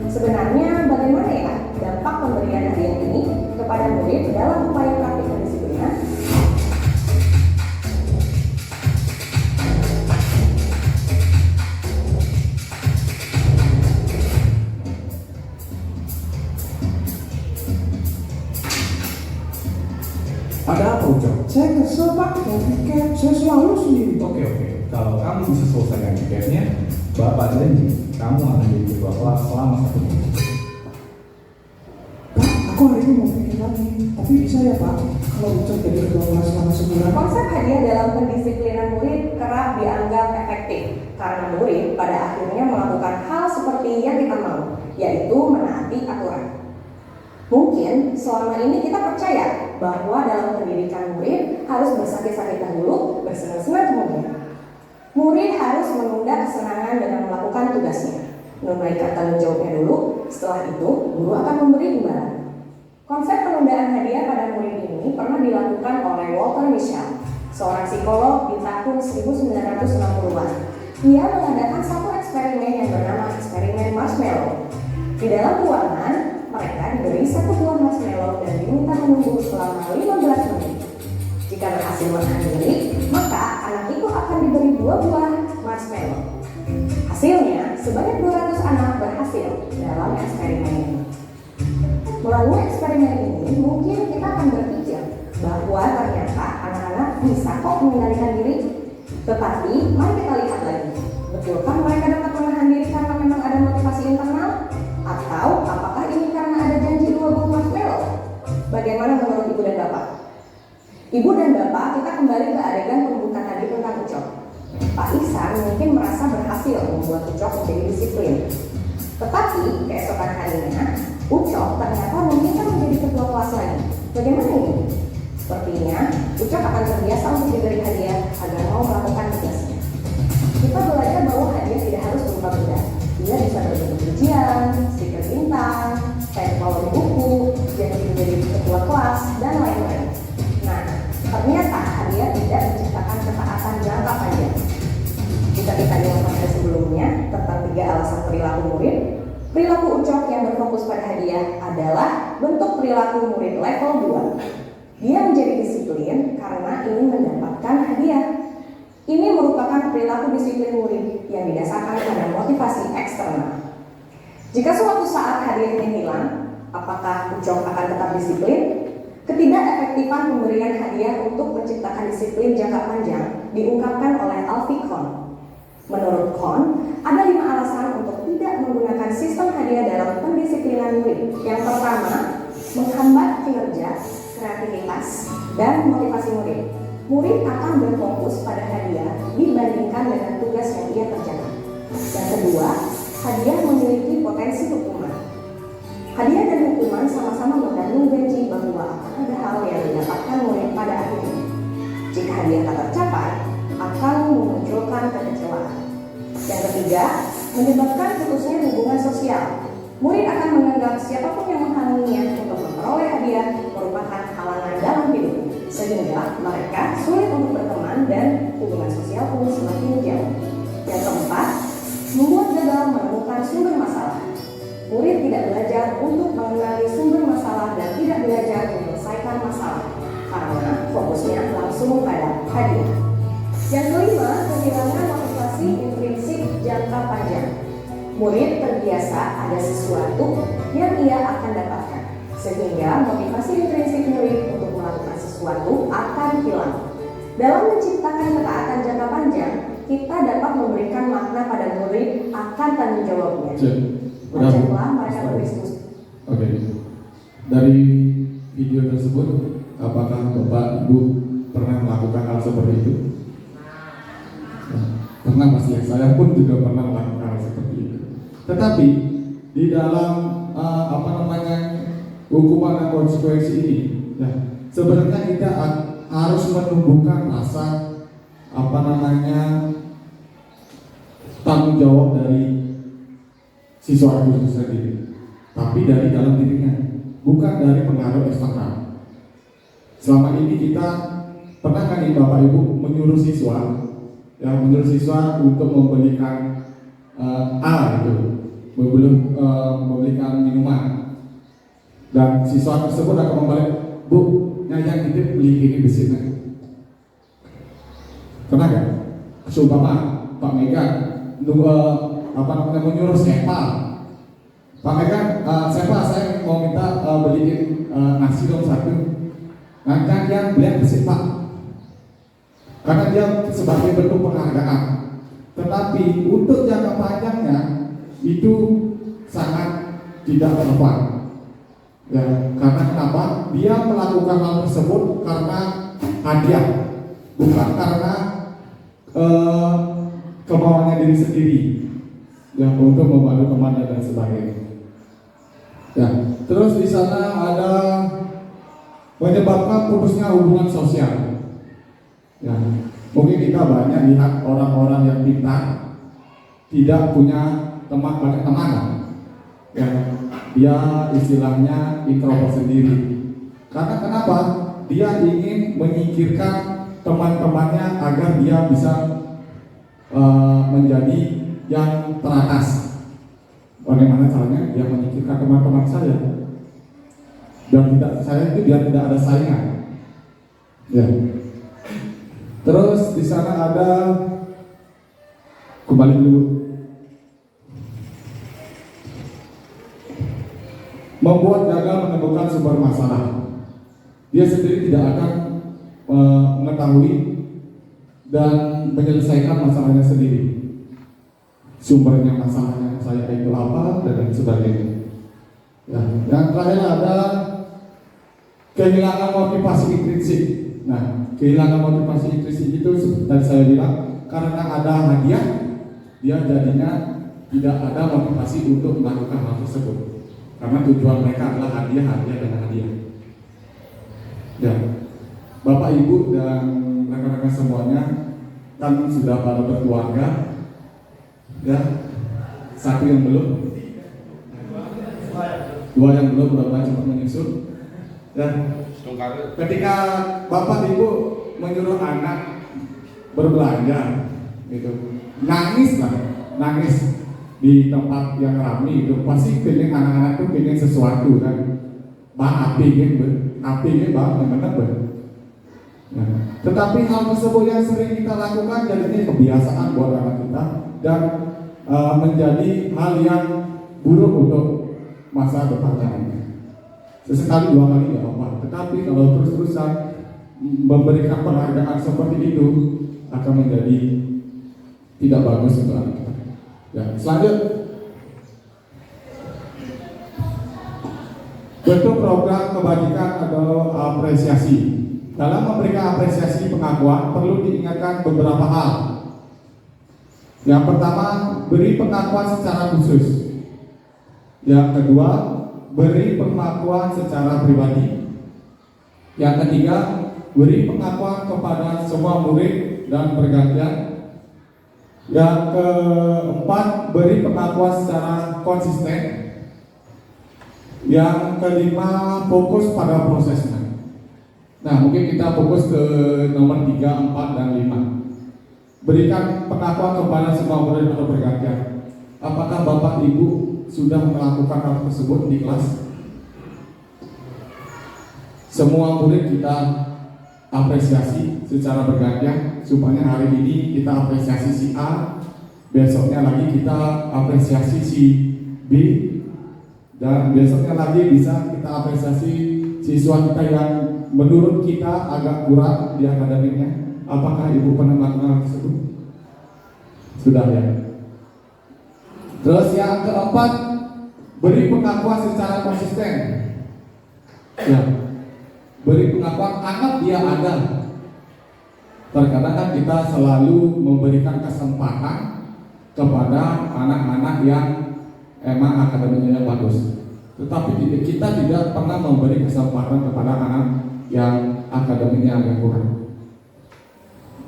Sebenarnya bagaimana ya dampak pemberian hadiah ini kepada murid dalam upaya praktik pendisiplinan? Ada apa Ucap? Saya kesel Pak, mau tiket, saya selalu sendiri. Oke, kalau kamu bisa selesaikan tiketnya, Bapak janji kamu akan jadi ketua kelas selama 1 minggu. Pak, aku hari ini mau bikin lagi, tapi bisa ya Pak, kalau Ucap jadi ketua kelas selama sebulan. Konsep hadiah dalam pendisiplinan murid kerap dianggap efektif karena murid pada akhirnya melakukan hal seperti yang kita mau, yaitu menaati aturan. Mungkin selama ini kita percaya bahwa dalam pendidikan murid harus bersakit-sakit dahulu, bersenang-senang kemudian. Murid harus menunda kesenangan dengan melakukan tugasnya, menunaikan tanggung jawabnya dulu, setelah itu guru akan memberi imbalan. Konsep penundaan hadiah pada murid ini pernah dilakukan oleh Walter Mischel, seorang psikolog di tahun 1960-an. Ia mengadakan satu eksperimen yang bernama eksperimen marshmallow. Di dalam ruangan, mereka diberi 1 buah marshmallow dan diminta menunggu selama 15 menit. Jika berhasil menahan diri, maka anak itu akan diberi 2 buah marshmallow. Hasilnya, sebanyak 200 anak berhasil dalam eksperimen ini. Melalui eksperimen ini, mungkin kita akan berpikir bahwa ternyata anak-anak bisa kok mengendalikan diri. Tetapi mari kita lihat lagi, betulkah mereka dapat menahan diri karena memang ada motivasi internal? Atau apakah ini karena ada janji 2 buah marshmallow? Bagaimana menurut Ibu dan Bapak? Ibu dan Bapak, kita kembali ke adegan pembukaan tadi tentang Ucok. Pak Ihsan mungkin merasa berhasil membuat Ucok menjadi disiplin. Tetapi keesokan harinya, Ucok ternyata meminta menjadi ketua kelas lagi. Bagaimana ini? Sepertinya Ucok akan terbiasa untuk diberi hadiah agar mau melakukan tugasnya. Kita belajar bahwa hadiah tidak harus berupa benda. Dia bisa berbentuk ujian, stiker bintang, tempel buku, jadi menjadi ketua kelas, dan lain-lain. Nah, ternyata hadiah tidak menciptakan ketaatan jangka panjang. Jika kita lihat pada sebelumnya tentang 3 alasan perilaku murid, perilaku Ucok yang berfokus pada hadiah adalah bentuk perilaku murid level 2. Dia menjadi disiplin karena ingin mendapatkan hadiah. Ini merupakan perilaku disiplin murid yang didasarkan pada motivasi eksternal. Jika suatu saat hadiahnya hilang, apakah Ucok akan tetap disiplin? Ketidakefektifan pemberian hadiah untuk menciptakan disiplin jangka panjang diungkapkan oleh Alfie Kohn. Menurut Kohn, ada 5 alasan untuk tidak menggunakan sistem hadiah dalam pendisiplinan murid. Yang pertama, menghambat kinerja, kreativitas, dan motivasi murid. Murid akan berfokus pada hadiah dibandingkan dengan tugas yang ia kerjakan. Yang kedua, hadiah memiliki potensi hukuman. Hadiah dan hukuman sama-sama mengandung janji bahwa akan ada hal yang didapatkan murid pada akhirnya. Jika hadiah tak tercapai, akan memunculkan kekecewaan. Yang ketiga, menyebabkan putusnya hubungan sosial. Murid akan menganggap siapapun yang menghalanginya untuk memperoleh hadiah merupakan halangan dalam hidup, sehingga mereka sulit untuk berteman dan hubungan sosial pun semakin jauh. Yang keempat, membuat gagal menemukan sumber masalah. Murid tidak belajar untuk mengenali sumber masalah dan tidak belajar menyelesaikan masalah karena fokusnya langsung pada hadiah. Yang kelima, kehilangan motivasi intrinsik jangka panjang. Murid terbiasa ada sesuatu yang ia akan dapatkan, sehingga motivasi intrinsik murid untuk melakukan sesuatu akan hilang. Dalam menciptakan ketaatan jangka panjang, kita dapat memberikan makna pada murid akan tanggung jawabnya. Ajaklah mereka berdiskusi. Oke. Dari video tersebut, apakah Bapak Ibu pernah melakukan hal seperti itu? Pernah, Mas ya. Saya pun juga pernah melakukan hal seperti itu. Tetapi di dalam hukuman dan konsekuensi ini, ya, sebenarnya kita harus menumbuhkan rasa tanggung jawab dari siswa itu sendiri, tapi dari dalam dirinya, bukan dari pengaruh eksternal. Selama ini kita pernah kan Bapak Ibu menyuruh siswa untuk membelikan membelikan minuman, dan siswa tersebut akan membalik, Bu, nyayang titip beli ini besarnya. Pernah kan? Seumpama Pak Mega menyuruh Sepa, Pak Mega, Sepa saya mau minta beliin nasi dong 1. Nanti dia beli besar Pak, karena dia sebagai bentuk penghargaan. Tetapi untuk jangka panjangnya itu sangat tidak relevan. Ya, karena kenapa? Dia melakukan hal tersebut karena hadiah, bukan karena kemauannya diri sendiri, yang untuk membantu temannya dan sebagainya. Ya, terus di sana ada menyebabkan putusnya hubungan sosial. Ya, mungkin kita banyak lihat orang-orang yang pintar tidak punya banyak teman, ya, dia istilahnya introvert sendiri. Karena kenapa? Dia ingin menyingkirkan teman-temannya agar dia bisa menjadi yang teratas. Bagaimana caranya? Dia menyingkirkan teman-teman saya, dan saya itu biar tidak ada saingan. Ya. Terus di sana ada, kembali dulu, membuat gagal menemukan sumber masalah. Dia sendiri tidak akan mengetahui dan menyelesaikan masalahnya sendiri. Sumbernya masalahnya saya itu apa dan lain sebagainya. Ya, yang terakhir ada kehilangan motivasi intrinsik. Nah, kehilangan motivasi intrinsik itu tadi saya bilang karena ada hadiah, dia jadinya tidak ada motivasi untuk melakukan hal tersebut. Karena tujuan mereka adalah hadiah dan hadiah. Ya, Bapak Ibu dan rekan-rekan semuanya kan sudah pada berkeluarga, ya, satu yang belum, dua yang belum, mudah-mudahan cepat menyusul. Ya, ketika Bapak Ibu menyuruh anak berbelanja, gitu, nangis di tempat yang ramai itu pasti pengen anak-anak tuh pengen sesuatu kan, api gitu, yang benar. Nah, tetapi hal tersebut yang sering kita lakukan jadinya kebiasaan buat anak kita dan menjadi hal yang buruk untuk masa depannya. Sesekali dua kali nggak apa, tetapi kalau terus-terusan memberikan penghargaan seperti itu akan menjadi tidak bagus untuk anak kita. Ya, selanjutnya bentuk program kebajikan atau apresiasi. Dalam memberikan apresiasi pengakuan perlu diingatkan beberapa hal. Yang pertama, beri pengakuan secara khusus. Yang kedua, beri pengakuan secara pribadi. Yang ketiga, beri pengakuan kepada semua murid dan bergantian. Yang keempat, beri pengakuan secara konsisten. Yang kelima, fokus pada prosesnya. Nah, mungkin kita fokus ke nomor 3, 4, dan 5. Berikan pengakuan kepada semua murid atau bergantian. Apakah Bapak Ibu sudah melakukan hal tersebut di kelas? Semua murid kita apresiasi secara bergantian, supaya hari ini kita apresiasi si A, besoknya lagi kita apresiasi si B, dan besoknya lagi bisa kita apresiasi siswa kita yang menurut kita agak kurang di akademiknya. Apakah Ibu pernah melakukan hal tersebut? Sudah ya. Terus yang keempat, beri pengakuan secara konsisten. Ya, beri pengakuan anggap dia ada. Terkadang kan kita selalu memberikan kesempatan kepada anak-anak yang emang akademiknya bagus, tetapi kita tidak pernah memberi kesempatan kepada anak yang akademiknya agak kurang.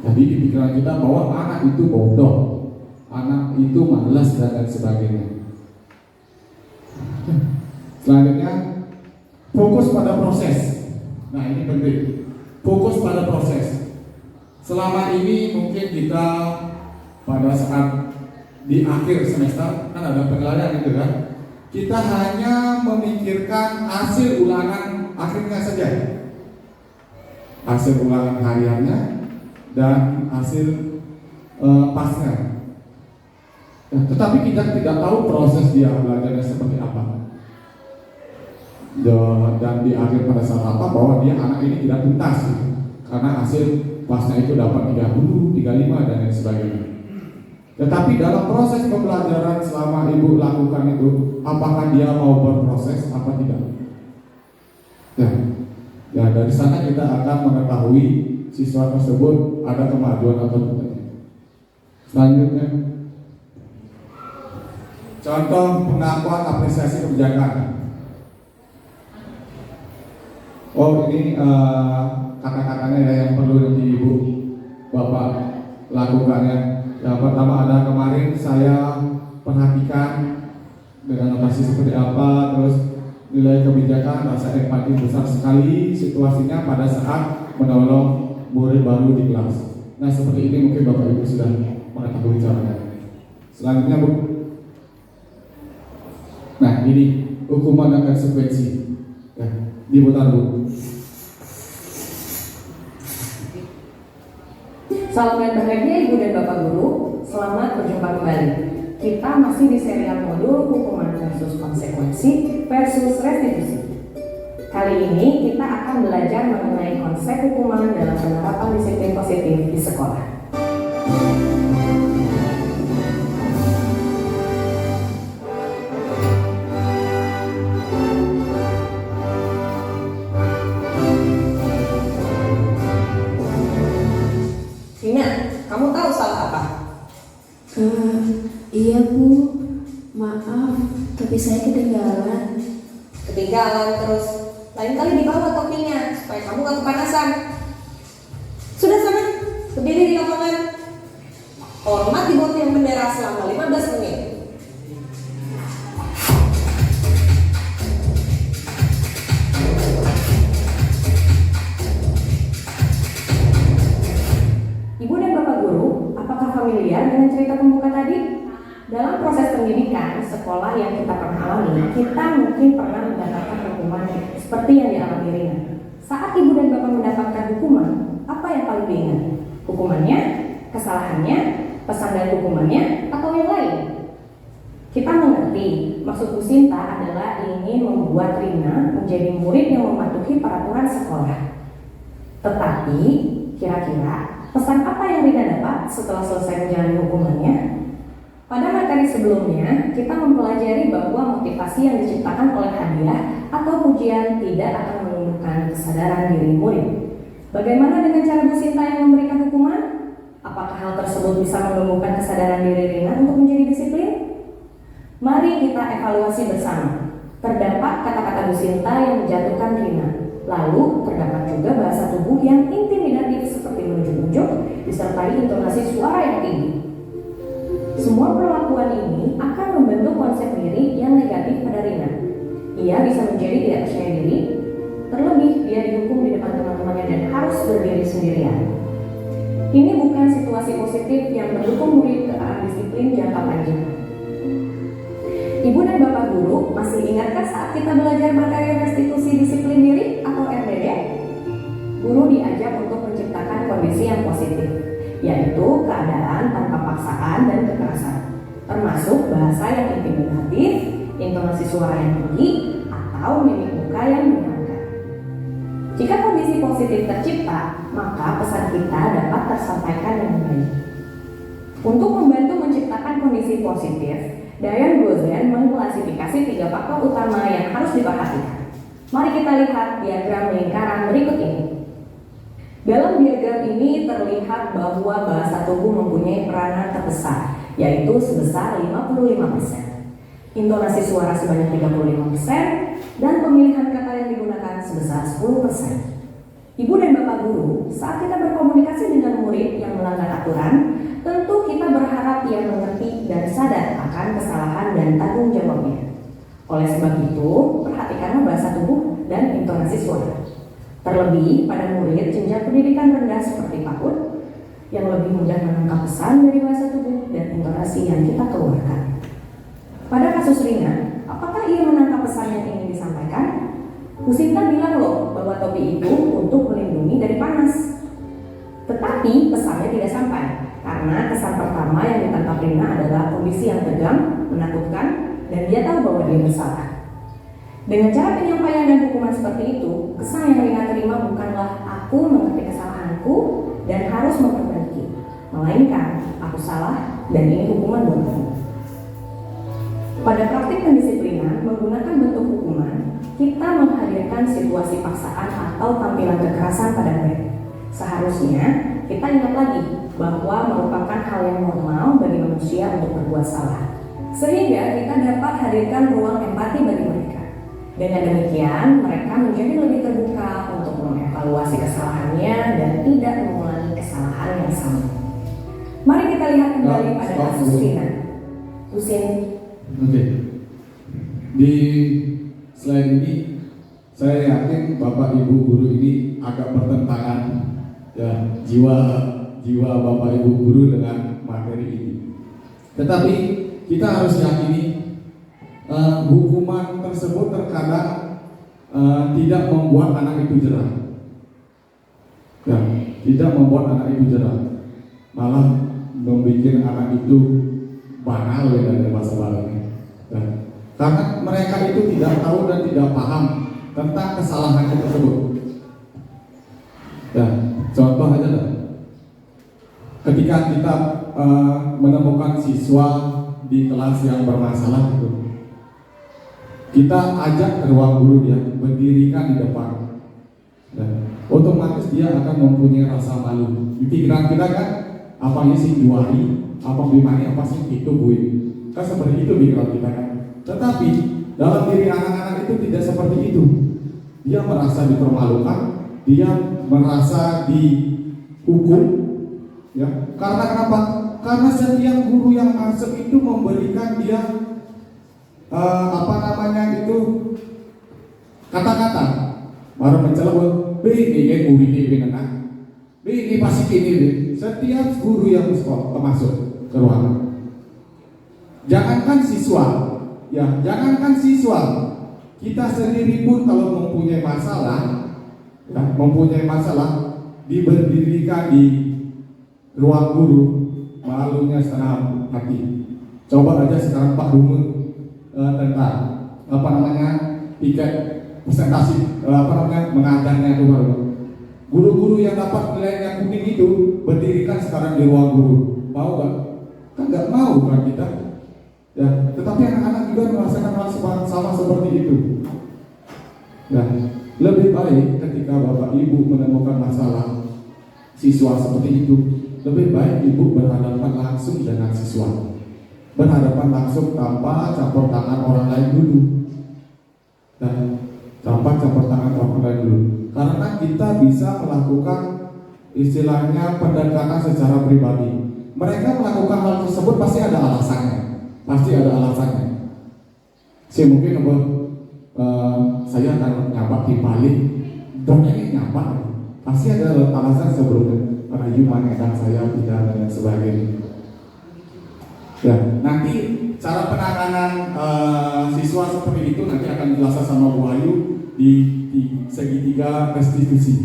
Jadi di pikiran kita bahwa anak itu bodoh, anak itu malas dan lain sebagainya. Selanjutnya, fokus pada proses. Nah, ini penting. Fokus pada proses. Selama ini mungkin kita pada saat di akhir semester kan ada penilaian gitu kan. Kita hanya memikirkan hasil ulangan akhirnya saja. Hasil ulangan hariannya dan hasil pasnya. Tetapi kita tidak tahu proses dia belajarnya seperti apa. Dan di akhir pada saat apa bahwa dia anak ini tidak tuntas gitu. Karena hasil pasnya itu dapat 30, 35 dan lain sebagainya. Tetapi dalam proses pembelajaran selama Ibu lakukan itu, apakah dia mau berproses apa tidak? Ya dari sana kita akan mengetahui siswa tersebut ada kemajuan atau tidak. Selanjutnya, contoh pengakuan apresiasi kebijakan. Oh, ini kata-katanya ya yang perlu nanti Ibu Bapak lakukan ya. Yang pertama ada kemarin saya perhatikan dengan notasi seperti apa, terus nilai kebijakan, rasa empati besar sekali situasinya pada saat menolong murid baru di kelas. Nah seperti ini mungkin Bapak Ibu sudah mengetahui caranya. Selanjutnya Bu. Nah ini hukuman dan konsekuensi. Ya, diputar Bu. Salam dan bahagia Ibu dan Bapak Guru, selamat berjumpa kembali. Kita masih di serial modul hukuman versus konsekuensi versus restitusi. Kali ini kita akan belajar mengenai konsep hukuman dalam penerapan disiplin positif di sekolah. Rina, kamu tahu salah apa? Iya Bu, maaf, tapi saya ketinggalan. Ketinggalan terus. Lain kali dibawa topinya supaya kamu gak kepanasan. Sudah sana, berdiri di lapangan. Hormat di bawah yang bendera selama 15 menit. Ibu dan Bapak Guru, apakah familiar dengan cerita pembuka tadi? Dalam proses pendidikan, sekolah yang kita pernah alami, kita mungkin pernah mendapatkan hukuman seperti yang dialami Rina. Saat ibu dan bapak mendapatkan hukuman, apa yang paling diingat? Hukumannya, kesalahannya, pesan dari hukumannya, atau yang lain? Kita mengerti, maksud Bu Sinta adalah ingin membuat Rina menjadi murid yang mematuhi peraturan sekolah. Tetapi, kira-kira pesan apa yang Rina dapat setelah selesai menjalani hukumannya? Pada materi sebelumnya, kita mempelajari bahwa motivasi yang diciptakan oleh hadiah atau pujian tidak akan menumbuhkan kesadaran diri murid. Bagaimana dengan cara Bu Sinta yang memberikan hukuman? Apakah hal tersebut bisa menumbuhkan kesadaran diri Rina untuk menjadi disiplin? Mari kita evaluasi bersama. Terdapat kata-kata Bu Sinta yang menjatuhkan Rina. Lalu terdapat juga bahasa tubuh yang intimidatif seperti menunjuk-nunjuk disertai intonasi suara yang tinggi. Semua perlakuan ini akan membentuk konsep diri yang negatif pada Rina. Ia bisa menjadi tidak percaya diri, terlebih dia dihukum di depan teman-temannya dan harus berdiri sendirian. Ini bukan situasi positif yang mendukung murid ke arah disiplin jangka panjang. Ibu dan Bapak Guru masih ingatkah saat kita belajar materi restitusi disiplin diri atau RDD? Guru diajak untuk menciptakan kondisi yang positif, yaitu keadaan tanpa paksaan dan kekerasan, termasuk bahasa yang intimidatif, intonasi suara yang tinggi, atau mimik muka yang menyenangkan. Jika kondisi positif tercipta, maka pesan kita dapat tersampaikan dengan baik. Untuk membantu menciptakan kondisi positif, Diane Gozen mengklasifikasi 3 faktor utama yang harus diperhatikan. Mari kita lihat diagram lingkaran berikut ini. Dalam diagram ini terlihat bahwa bahasa tubuh mempunyai peranan terbesar, yaitu sebesar 55%, intonasi suara sebanyak 35%, dan pemilihan kata yang digunakan sebesar 10%. Ibu dan Bapak Guru, saat kita berkomunikasi dengan murid yang melanggar aturan, tentu kita berharap ia mengerti dan sadar akan kesalahan dan tanggung jawabnya. Oleh sebab itu, perhatikanlah bahasa tubuh dan intonasi suara. Terlebih pada murid jenjang pendidikan rendah seperti PAUD yang lebih mudah menangkap pesan dari bahasa tubuh dan intonasi yang kita keluarkan. Pada kasus Rina, apakah ia menangkap pesan yang ingin disampaikan? Bu Sinta bilang loh bahwa topi itu untuk melindungi dari panas. Tetapi pesannya tidak sampai karena kesan pertama yang ditangkap Rina adalah kondisi yang tegang, menakutkan, dan dia tahu bahwa dia bersalah. Dengan cara penyampaian dan hukuman seperti itu, kesan yang Rina terima bukanlah aku mengerti kesalahanku dan harus memperbaiki, melainkan aku salah dan ini hukuman buat kamu. Pada praktik pendisiplinan menggunakan bentuk hukuman, kita menghadirkan situasi paksaan atau tampilan kekerasan pada murid. Seharusnya kita ingat lagi bahwa merupakan hal yang normal bagi manusia untuk berbuat salah, sehingga kita dapat hadirkan ruang empati bagi mereka. Dengan demikian, mereka menjadi lebih terbuka untuk mengevaluasi kesalahannya dan tidak mengulangi kesalahan yang sama. Mari kita lihat kembali pada kasus Rina. Oke. Di slide ini, saya yakin Bapak Ibu guru ini agak bertentangan ya jiwa Bapak Ibu guru dengan materi ini. Tetapi kita harus yakini hukuman tersebut terkadang tidak membuat anak itu jerah. Ya, tidak membuat anak itu jerah, malah membuat anak itu banal ya dari masa lalu. Ya. Karena mereka itu tidak tahu dan tidak paham tentang kesalahan tersebut. Ya, contoh aja lah. Ketika kita kita menemukan siswa di kelas yang bermasalah itu, kita ajak ke ruang guru dia, berdirikan di depan, dan otomatis dia akan mempunyai rasa malu. Di pikiran kita kan, apa sih juari, apa bimani, apa sih itu gue, kan seperti itu pikiran kita kan. Tetapi dalam diri anak-anak itu tidak seperti itu. Dia merasa dipermalukan, dia merasa dihukum, ya. Karena kenapa? Karena setiap guru yang masuk itu memberikan dia kata-kata, baru mencela ini murid ini anak, ini pasti ini. Setiap guru yang masuk ke ruangan, jangankan siswa, ya, jangankan siswa, kita sendiri pun kalau mempunyai masalah, ya, diberdirikan di ruang guru, malunya setengah hati. Coba aja sekarang Pak Dume tentang tiket presentasi mengajarnya itu baru. Guru-guru yang dapat nilai yang kuning itu berdirikan sekarang di ruang guru. Mau gak? Kan gak mau kan kita. Ya, tetapi anak-anak juga merasakan hal sama seperti itu. Ya, lebih baik ketika Bapak Ibu menemukan masalah siswa seperti itu, lebih baik Ibu berhadapan langsung dengan siswa, berhadapan langsung tanpa campur tangan orang lain dulu, dan tanpa campur tangan orang lain dulu, karena kita bisa melakukan istilahnya pendekatan secara pribadi. Mereka melakukan hal tersebut pasti ada alasannya. Saya mungkin saya akan nyapa di balik, dongnya ini nyapa, pasti ada alasan sebelumnya. Karena human edan saya tidak dan sebagainya. Ya, nanti cara penanganan siswa seperti itu nanti akan dijelaskan sama Bu Ayu di segitiga restitusi.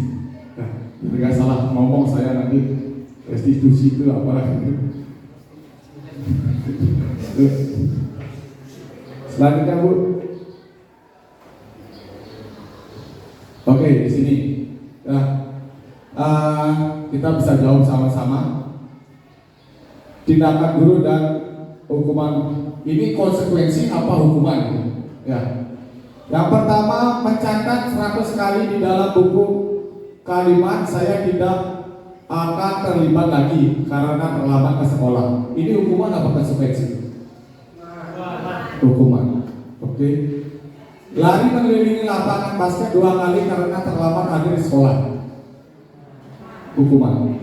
Nah, tidak salah ngomong saya nanti restitusi itu apa? Selanjutnya Bu. Oke, di sini. Ya. Kita bisa jawab sama-sama. Tindakan guru dan hukuman ini konsekuensi apa hukuman? Ya. Yang pertama, mencatat 100 kali di dalam buku kalimat saya tidak akan terlibat lagi karena terlambat ke sekolah. Ini hukuman apa konsekuensi? Hukuman. Oke. Lari mengelilingi lapangan basket 2 kali karena terlambat hadir di sekolah. Hukuman.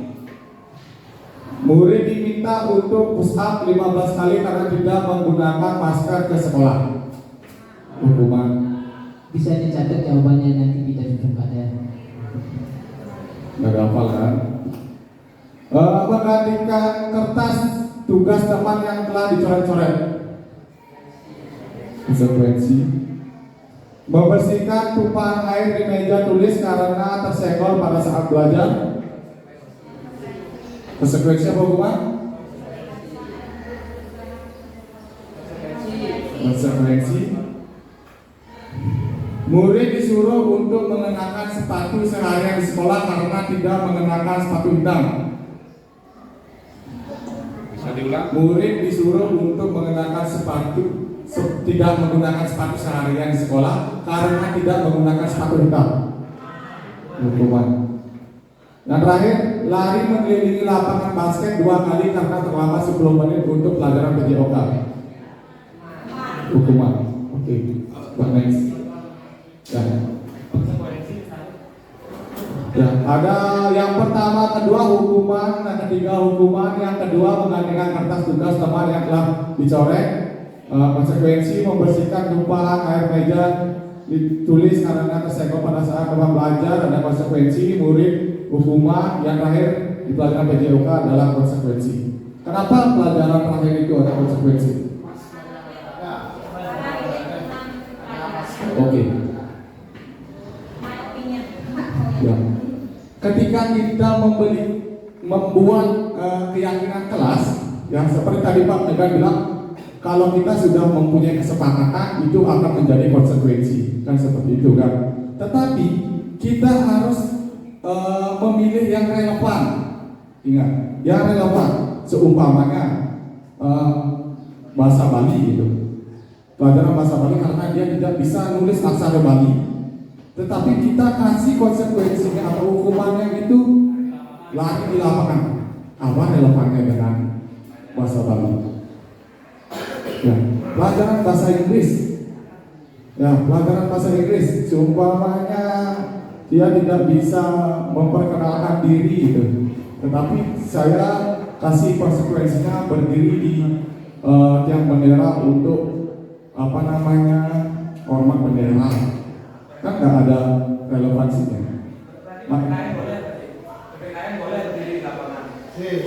Murid diminta untuk push up 15 kali karena tidak menggunakan masker ke sekolah. Hukuman. Bisa dicatat jawabannya nanti kita tunjukkan ya. Nggak ada apa kan? Menggantikan kertas tugas teman yang telah dicoret-coret. Konsekuensi. Membersihkan tumpahan air di meja tulis karena tersenggol pada saat belajar. Konsekuensi apa hukuman? Konsekuensi. Murid disuruh untuk mengenakan sepatu seharian di sekolah karena tidak mengenakan sepatu hitam. Bisa diulang? Murid disuruh untuk mengenakan tidak menggunakan sepatu seharian di sekolah karena tidak menggunakan sepatu hitam. Hukuman. Yang terakhir, lari mengelilingi lapangan basket 2 kali karena terlambat 10 menit untuk pelajaran PJOK. Hukuman. Oke. Next. Ya, ada yang pertama, kedua hukuman, yang ketiga hukuman, yang kedua menggantikan kertas tugas teman yang telah dicoret. Konsekuensi membersihkan tumpahan air meja ditulis karena tersenggol pada saat teman belajar. Ada konsekuensi murid, hukuman. Yang terakhir di pelajaran PJOK adalah konsekuensi. Kenapa pelajaran terakhir itu ada konsekuensi? Oke. Ya. Ketika kita membuat keyakinan kelas, yang seperti tadi Pak Megan bilang, kalau kita sudah mempunyai kesepakatan itu akan menjadi konsekuensi, kan seperti itu kan. Tetapi kita harus memilih yang relevan. Ingat, yang relevan. seumpamanya bahasa Bali gitu. Pelajaran bahasa Bali karena dia tidak bisa nulis aksara Bali, tetapi kita kasih konsekuensinya atau hukumannya itu lari di lapangan. Apa relevannya dengan bahasa Bali? Ya, pelajaran bahasa Inggris. Ya, pelajaran bahasa Inggris. Seumpamanya dia tidak bisa memperkenalkan diri gitu, tetapi saya kasih konsekuensinya berdiri di tiang bendera untuk hormat bendera, kan nggak ada relevansinya.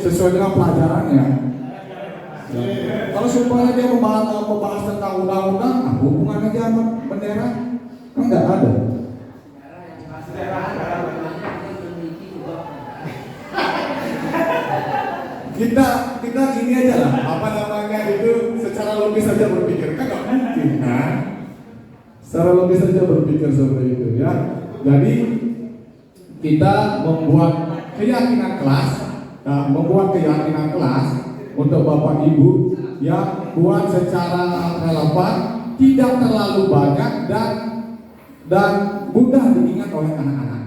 Sesuai dengan pelajarannya. Ya. Kalau supaya dia membahas tentang undang-undang, hubungannya aja sama bendera, kan nggak ada. Kita gini aja lah, itu secara logis saja berpikir, kan nggak mungkin kan? Secara logis saja berpikir seperti itu ya. Jadi kita membuat keyakinan kelas, untuk Bapak Ibu yang buat secara relevan, tidak terlalu banyak dan mudah diingat oleh anak-anak.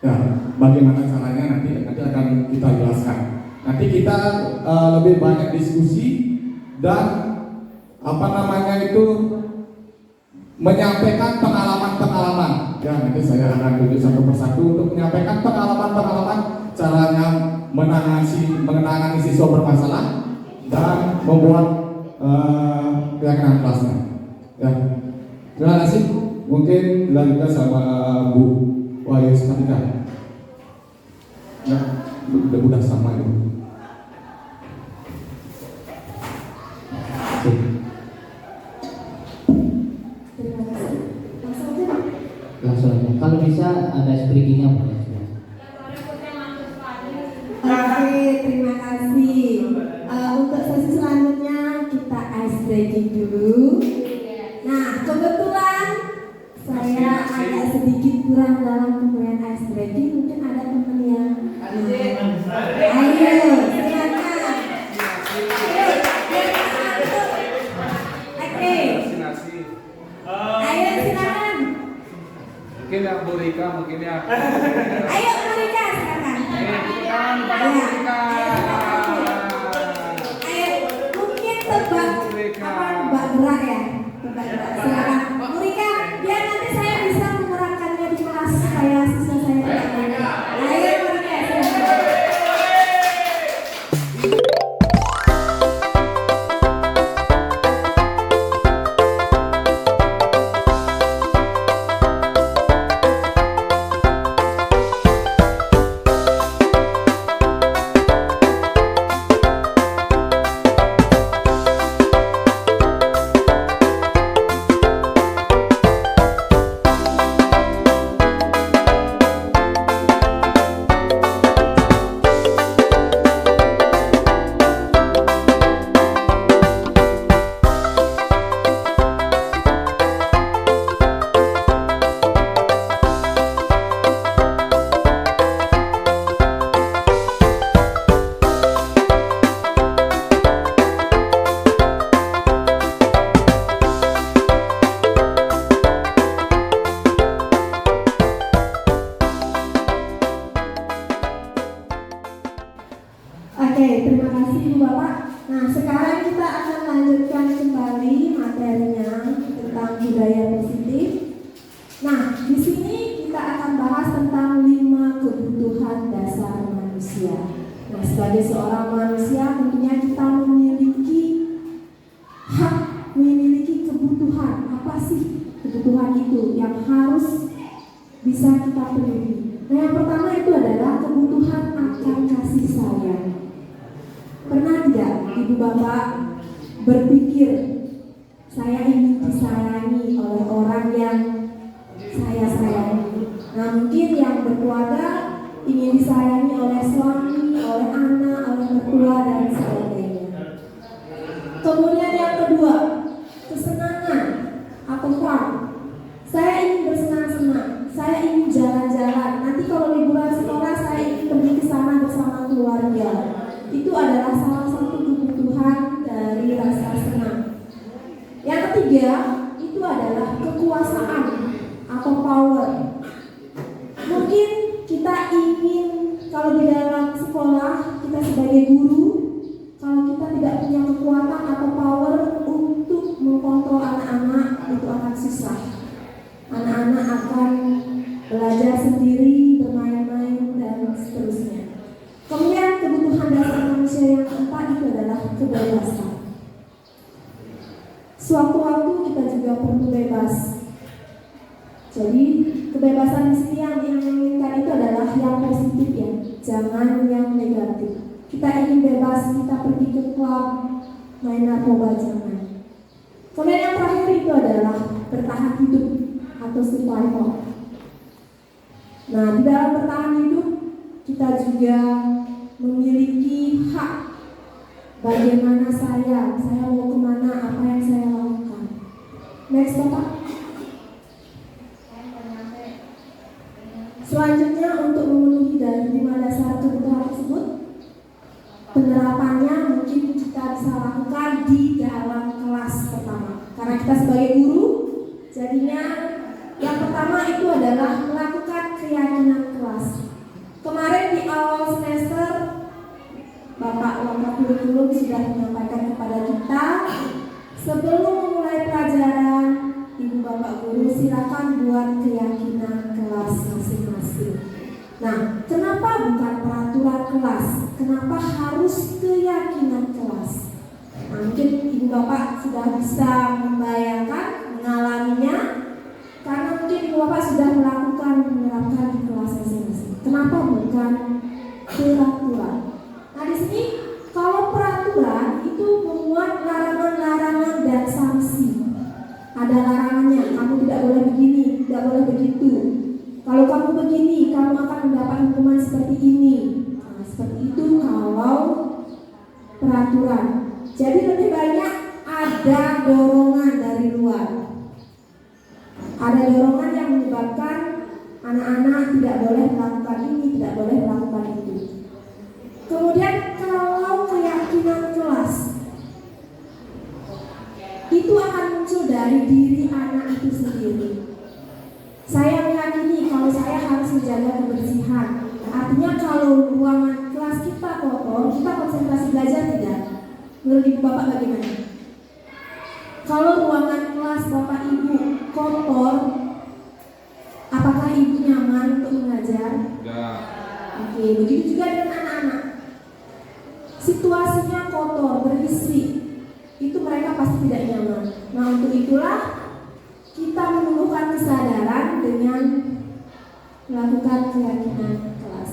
Ya, bagaimana caranya nanti akan kita jelaskan. Nanti kita lebih banyak diskusi dan menyampaikan pengalaman-pengalaman. Ya, nanti saya akan tunjuk satu persatu untuk menyampaikan pengalaman-pengalaman caranya menangani siswa bermasalah dan membuat keyakinan kelasnya. Ya, terima kasih. Mungkin dilanjutkan sama Bu Wahyu Satika. Ya, udah sama itu. Terima kasih. Langsung aja. Kalau bisa ada speakingnya boleh. Oke, terima kasih. Untuk sesi selanjutnya kita ice breaking dulu. Nah, kebetulan saya agak sedikit kurang dalam pemberian ice breaking. Mungkin ada teman yang ayo, silakan. Oke. Ayo silakan. Mungkin ya Bu Rika, mungkin ya. Ayo Bu Rika silakan. Ayo, mungkin tebak Mbak gerak ya. Tebak gerak. Silakan. Bu Rika, biar nanti saya bisa menerangkannya di kelas siswa saya. Ayo Bu Rika, silakan. Oke, terima kasih Ibu Bapak. Nah, sekarang kita akan lanjutkan kembali materinya tentang budaya positif. Nah, di sini kita akan bahas tentang 5 kebutuhan dasar manusia. Nah, sebagai seorang manusia tentunya kita memiliki hak, memiliki kebutuhan. Apa sih kebutuhan itu yang harus bisa kita penuhi? Nah, yang pertama itu adalah kebutuhan akan kasih sayang. Pernah tidak Ibu Bapak berpikir, saya ingin disayangi oleh orang yang saya sayangi? Nah, mungkin yang berkeluarga ingin disayangi oleh suami, oleh anak, oleh mertua, dan sebagainya. Kemudian yang kedua, kesenangan atau fun. Saya ingin bersenang-senang, saya ingin jalan-jalan. Nanti kalau liburan sekolah saya ingin pergi ke sana bersama keluarga. Itu adalah ketiga itu adalah kekuasaan atau power. Mungkin kita ingin kalau di dalam sekolah kita sebagai guru, kalau kita tidak punya kekuatan atau power untuk mengkontrol anak-anak, itu akan susah. Anak-anak akan belajar sendiri, bermain-main, dan seterusnya. Kemudian kebutuhan dasar manusia yang keempat itu adalah kebebasan. Sewaktu-waktu kita juga perlu bebas. Jadi kebebasan di sini yang diinginkan itu adalah yang positif ya, jangan yang negatif. Kita ingin bebas, kita pergi ke klub, main narkoba, jangan. Kemudian yang terakhir itu adalah bertahan hidup atau survival. Nah, di dalam bertahan hidup kita juga memiliki hak. Bagaimana saya mau kemana, apa yang saya lakukan. Next, Bapak. Selanjutnya untuk memenuhi dari 5 dasar kebutuhan tersebut, penerapannya mungkin kita bisa lakukan di dalam kelas pertama. Karena kita sebagai guru, jadinya yang pertama itu adalah melakukan keyakinan kelas. Kemarin di awal semester, Bapak Wakil Kurikulum sudah menyampaikan kepada kita, sebelum memulai pelajaran, Ibu Bapak Guru silakan buat keyakinan kelas masing-masing. Nah, kenapa bukan peraturan kelas? Kenapa harus keyakinan kelas? Nah, mungkin Ibu Bapak sudah bisa membayangkan, mengalaminya, karena mungkin Ibu Bapak sudah menerapkan di kelas masing-masing. Kenapa bukan peraturan? Nah, di sini kalau peraturan itu memuat larangan-larangan dan sanksi. Ada larangannya, kamu tidak boleh begini, tidak boleh begitu. Kalau kamu begini, kamu akan mendapat hukuman seperti ini. Nah, seperti itu kalau peraturan. Jadi lebih banyak ada dorongan dari luar. Ada dorongan yang menyebabkan anak-anak tidak boleh melakukan ini, tidak boleh melakukan itu. Kemudian kalau keyakinan kelas, itu akan muncul dari diri anak itu sendiri. Saya meyakini kalau saya harus menjaga kebersihan. Artinya kalau ruangan kelas kita kotor, kita konsentrasi belajar tidak? Menurut Ibu Bapak bagaimana? Kalau ruangan kelas Bapak Ibu kotor, apakah Ibu nyaman untuk mengajar? Enggak. Oke, begitu juga dengan anak-anak. Situasinya kotor, berisi, itu mereka pasti tidak nyaman. Nah, untuk itulah kita menumbuhkan kesadaran dengan melakukan keyakinan kelas.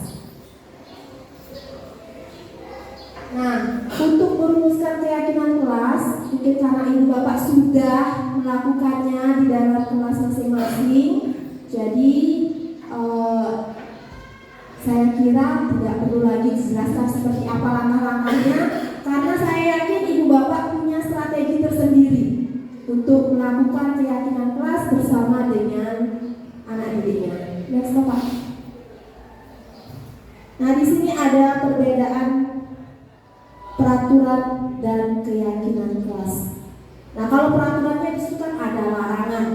Nah, untuk merumuskan keyakinan kelas, mungkin karena Ibu Bapak sudah melakukannya di dalam kelas masing-masing, jadi saya kira tidak perlu lagi dijelaskan seperti apa langkah-langkahnya, karena saya yakin Ibu Bapak punya strategi tersendiri untuk melakukan keyakinan kelas bersama dengan anak didiknya. Next, Bapak. Nah, di sini ada perbedaan peraturan dan keyakinan kelas. Nah, kalau peraturannya disitu kan ada larangan,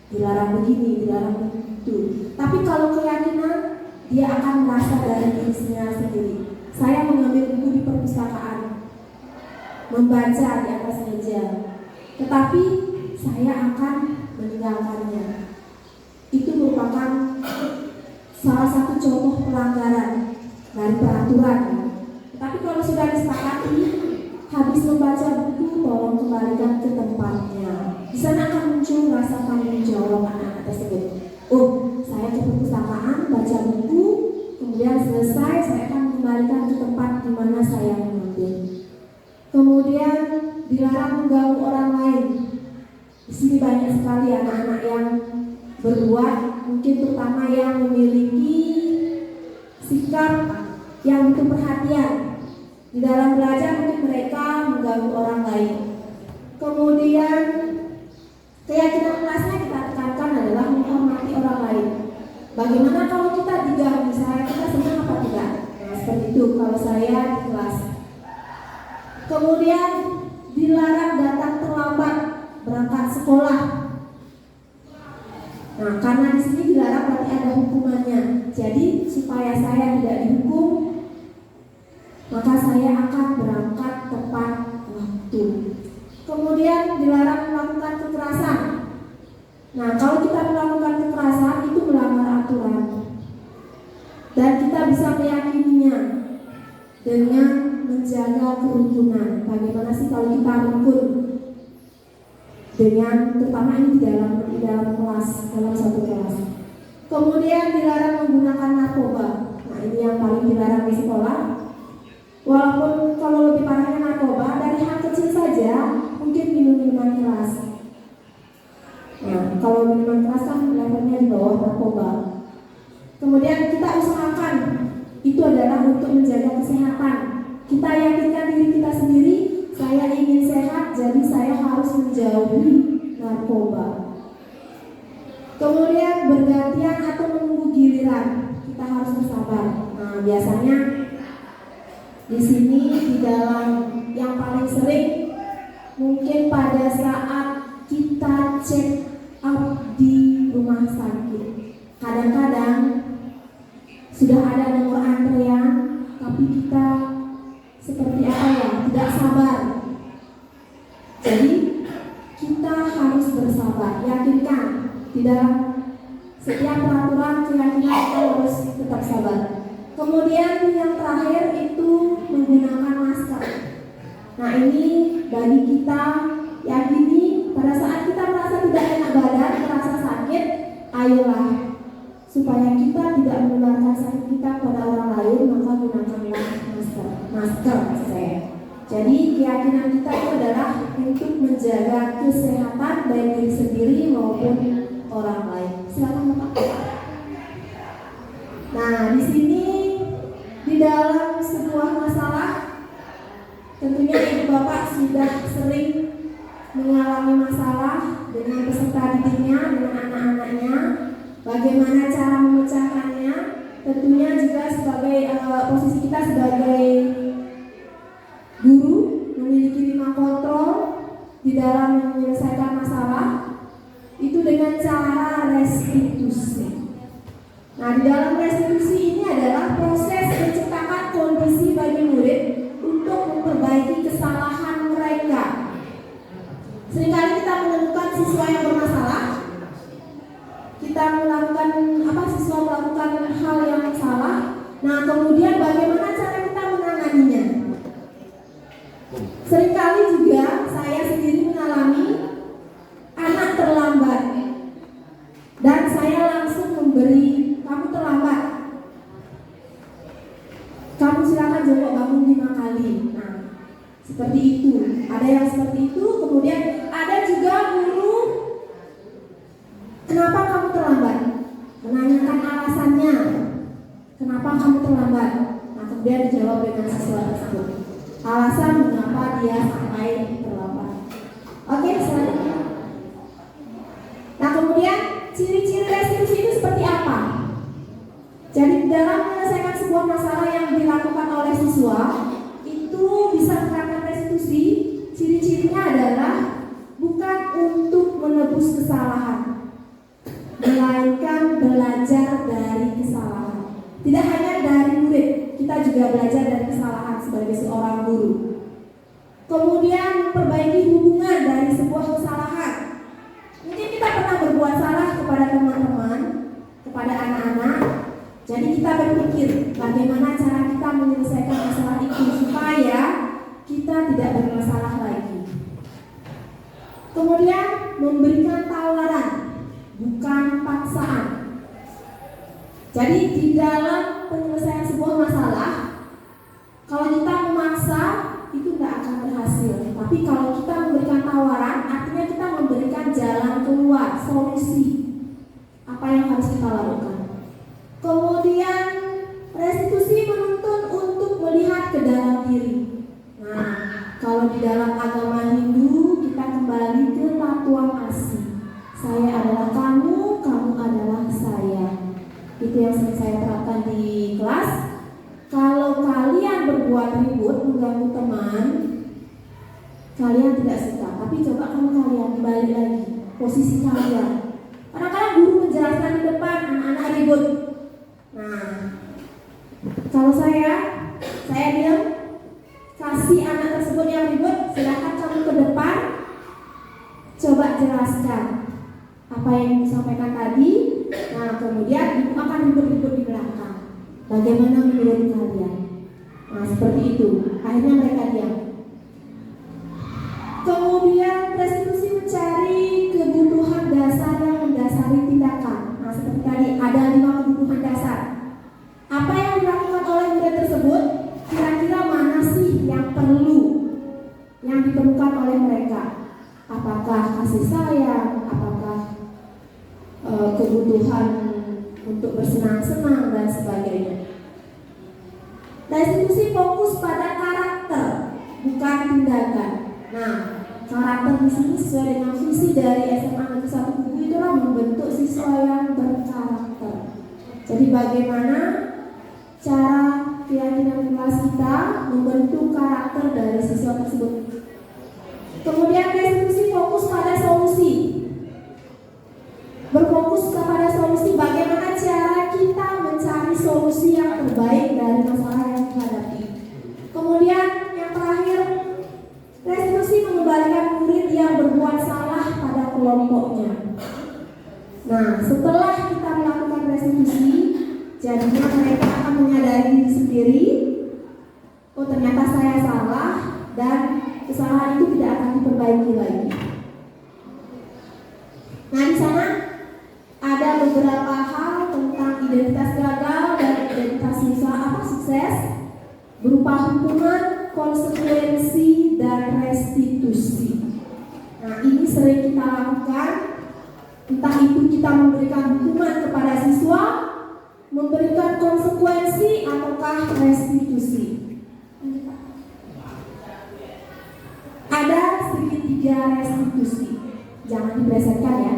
dilarang begini, dilarang begitu. Tapi kalau keyakinan, dia akan merasa dari dirinya sendiri. Saya mengambil buku di perpustakaan, membaca di atas meja, tetapi saya akan meninggalkannya. Itu merupakan salah satu contoh pelanggaran dari peraturan. Tapi kalau sudah disepakati, habis membaca buku, tolong kembalikan ke tempatnya. Di sana akan muncul rasa tanggung jawab anak tersebut. Oh, saya ke perpustakaan, baca buku, kemudian selesai, saya akan kembalikan ke tempat di mana saya mengambil. Kemudian dilarang mengganggu orang lain. Di sini banyak sekali anak-anak yang berbuat, mungkin terutama yang memiliki sikap yang butuh perhatian. Di dalam belajar mungkin mereka mengganggu orang lain. Kemudian keyakinan kelasnya kita tekankan adalah menghormati orang lain. Bagaimana kalau kita diganggu, kita senang apa tidak? Nah, seperti itu kalau saya di kelas. Kemudian dilarang datang terlambat. Berapa sekolah. Nah, karena di sini dilarang berarti ada hukumannya. Jadi supaya saya tidak dihukum, maka saya akan berangkat tepat waktu. Kemudian dilarang melakukan kekerasan. Nah, kalau kita melakukan kekerasan itu melanggar aturan. Dan kita bisa meyakininya dengan menjaga kerukunan. Bagaimana sih kalau kita rukun? Dengan terutama ini di dalam kelas, dalam satu kelas. Kemudian dilarang menggunakan narkoba. Nah, ini yang paling dilarang di sekolah. Walaupun kalau lebih parahnya narkoba, dari hal kecil saja mungkin minum-minuman keras. Nah, kalau minuman keras kan levelnya di bawah narkoba. Kemudian kita usahakan itu adalah untuk menjaga kesehatan. Kita yakinkan diri kita sendiri, saya ingin sehat, jadi saya harus menjauhi narkoba. Kemudian bergantian atau menunggu giliran, kita harus bersabar. Nah, biasanya di sini di dalam yang paling sering mungkin pada saat kita check up di rumah sakit. Kadang-kadang sudah ada nomor antrean, tapi kita seperti apa ya, tidak sabar. Jadi kita harus bersabar, yakinkan di dalam setiap peraturan keyakinan kita harus tetap sabar. Kemudian yang terakhir itu menggunakan masker. Nah, ini bagi kita yakini pada saat kita merasa tidak enak badan, merasa sakit, ayolah supaya kita tidak menularkan sakit kita pada orang lain, maka gunakanlah masker. Jadi keyakinan kita itu adalah untuk menjaga kesehatan baik diri sendiri maupun orang lain. Silakan Bapak. Nah, di sini di dalam sebuah masalah, tentunya Ibu Bapak sudah sering mengalami masalah dengan peserta didiknya, dengan anak-anaknya. Bagaimana cara memecahkannya? Tentunya juga sebagai posisi kita sebagai guru memiliki 5 kontrol di dalam menyelesaikan masalah itu dengan cara restitusi. Nah, di dalam restitusi ini adalah proses menciptakan kondisi bagi murid untuk memperbaiki kesalahan mereka. Seringkali kita menemukan siswa yang bermasalah, kita melakukan siswa melakukan hal yang salah. Nah, kemudian bagaimana cara kita menanganinya? Seringkali juga saya sendiri mengalami anak terlambat dan saya langsung memberi, kamu terlambat, kamu silakan jongkok bangun 5 kali. Nah, seperti itu. Ada yang seperti itu. Kemudian ada juga guru, kenapa kamu terlambat? Menanyakan alasannya, kenapa kamu terlambat? Nah, kemudian dijawab dengan siswa tersebut alasan mengapa dia sampai terlambat. Oke, selanjutnya. Nah, kemudian ciri-ciri restitusi itu seperti apa? Jadi dalam menyelesaikan sebuah masalah yang dilakukan oleh siswa itu bisa menerapkan restitusi. Ciri-cirinya adalah bukan untuk menebus kesalahan, melainkan belajar dari kesalahan. Tidak hanya dari murid, kita juga belajar dari kesalahan sebagai seorang guru. Kemudian memperbaiki hubungan dari sebuah kesalahan. Mungkin kita pernah berbuat salah kepada teman-teman, kepada anak-anak. Jadi kita berpikir bagaimana cara kita menyelesaikan masalah itu supaya kita tidak bermasalah lagi. Kemudian memberikan tawaran, bukan paksaan. Jadi di dalam penyelesaian sebuah masalah, kalau kita memaksa itu tidak akan berhasil. Tapi kalau kita memberikan tawaran, artinya kita memberikan jalan keluar, solusi. Apa yang harus kita lakukan? Kemudian restitusi menuntut untuk melihat ke dalam diri. Nah, kalau di dalam agama Hindu kita kembali ke Tatuan Asih. Saya adalah kamu, kamu adalah saya. Itu yang sering saya terapkan di kelas. Kalau kalian berbuat ribut, mengganggu teman, kalian tidak suka. Tapi coba kalian kembali lagi. posisi kalian. Kadang-kadang guru menjelaskan di depan, anak-anak ribut. Nah, kalau saya diam, kasih anak tersebut yang ribut, silakan kamu ke depan, coba jelaskan apa yang disampaikan tadi. Nah, kemudian ibu akan ribut-ribut di belakang. Bagaimana menurut kalian? Nah, seperti itu. Akhirnya mereka diam. Kemudian restitusi mencari kebutuhan dasar yang mendasari tindakan. Nah, seperti tadi ada 5 kebutuhan dasar. Apa yang dilakukan oleh murid tersebut? Kira-kira mana sih yang perlu, yang diperlukan oleh mereka? Apakah kasih sayang? Apakah kebutuhan untuk bersenang-senang dan sebagainya? Restitusi fokus pada karakter, bukan tindakan. Nah, karakter di sini sesuai dengan visi dari SMA Negeri 1 Kubu itulah membentuk siswa yang berkarakter. Jadi bagaimana cara keyakinan kelas kita membentuk karakter dari siswa tersebut. Kemudian restitusi fokus pada solusi. Berfokus kepada solusi, bagaimana cara kita mencari solusi yang terbaik dari masalah yang dihadapi. Kemudian yang terakhir, restitusi mengembalikan murid yang berbuat salah pada kelompoknya. Nah, setelah kita melakukan restitusi, jadinya mereka akan menyadari diri sendiri, oh ternyata saya salah dan kesalahan itu tidak akan diperbaiki lagi. Nah, di sana ada beberapa hal tentang identitas gagal dan identitas sukses berupa hukuman, konsekuensi, dan restitusi. Nah, ini sering kita lakukan, entah itu kita memberikan hukuman kepada siswa, memberikan konsekuensi, ataukah restitusi. Ada segitiga restitusi, jangan dipelesetkan ya.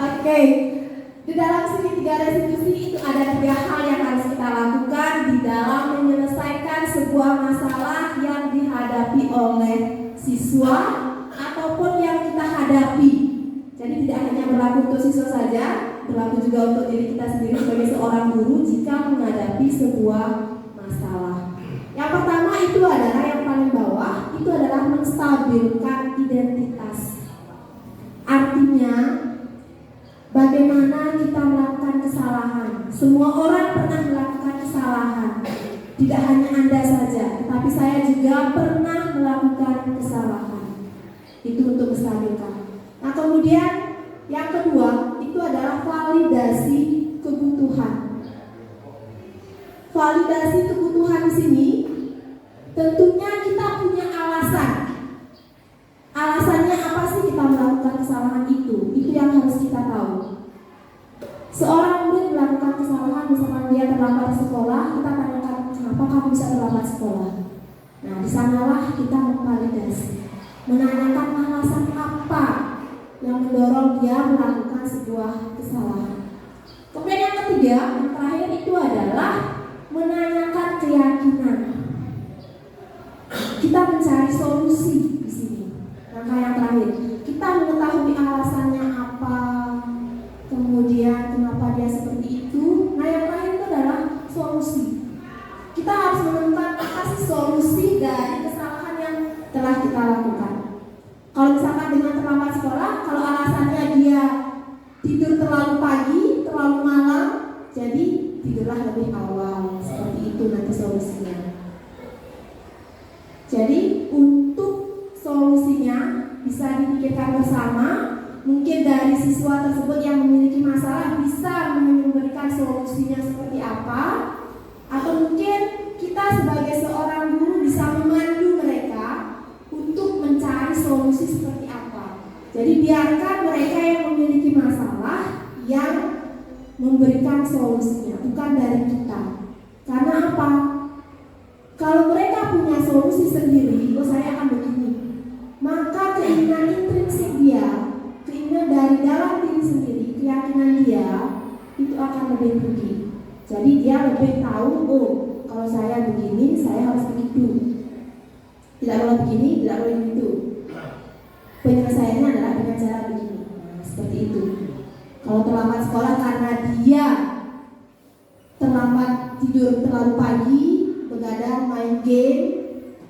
Oke, di dalam segitiga restitusi itu ada 3 hal yang harus kita lakukan di dalam menyelesaikan sebuah masalah yang dihadapi oleh siswa ataupun yang kita hadapi. Jadi tidak hanya berlaku untuk siswa saja, berlaku juga untuk diri kita sendiri sebagai seorang guru jika menghadapi sebuah masalah. Yang pertama itu adalah yang paling bawah, itu adalah menstabilkan identitas. Artinya, bagaimana kita melakukan kesalahan. Semua orang pernah melakukan kesalahan. Tidak hanya Anda saja, tetapi saya juga pernah melakukan kesalahan. Itu untuk menstabilkan. Nah, kemudian yang kedua itu adalah validasi kebutuhan. Validasi kebutuhan di sini tentunya kita punya alasan. Alasannya apa sih kita melakukan kesalahan itu? Itu yang harus kita tahu. Seorang murid melakukan kesalahan, misalkan dia terlambat sekolah, kita tanyakan kenapa kamu bisa terlambat sekolah. Nah, di sanalah kita memvalidasi, menanyakan alasan apa yang mendorong dia melakukan sebuah kesalahan. Kemudian yang ketiga, yang terakhir itu adalah menanyakan keyakinan. Kita mencari solusi di sini. Langkah yang terakhir, kita mengetahui alasannya apa, kemudian kenapa dia seperti itu. Nah, yang terakhir itu adalah solusi. Kita harus menemukan apa sih solusi dari kesalahan yang telah kita lakukan. Kalau misalkan dengan terlambat sekolah, kalau alasannya dia tidur terlalu pagi, terlalu malam, jadi tidurlah lebih awal. Seperti itu nanti solusinya. Jadi untuk solusinya bisa dipikirkan bersama. Mungkin dari siswa tersebut yang memiliki masalah bisa memberikan solusinya seperti apa, atau mungkin kita sebagai seorang guru bisa memandu mereka untuk mencari solusi seperti apa. Jadi biarkan mereka yang memiliki masalah yang memberikan solusinya, bukan dari kita. Karena apa? Kalau mereka punya solusi sendiri, oh saya akan begini, maka keinginan intrinsik dia, keinginan dari dalam diri sendiri, keyakinan dia itu akan lebih tinggi. Jadi dia lebih tahu, oh kalau saya begini, saya harus begitu. tidak boleh begini, tidak boleh begitu. Penyelesaiannya adalah dengan cara begini. Nah, seperti itu. Kalau terlambat sekolah karena dia terlambat tidur terlalu pagi, begadang, main game,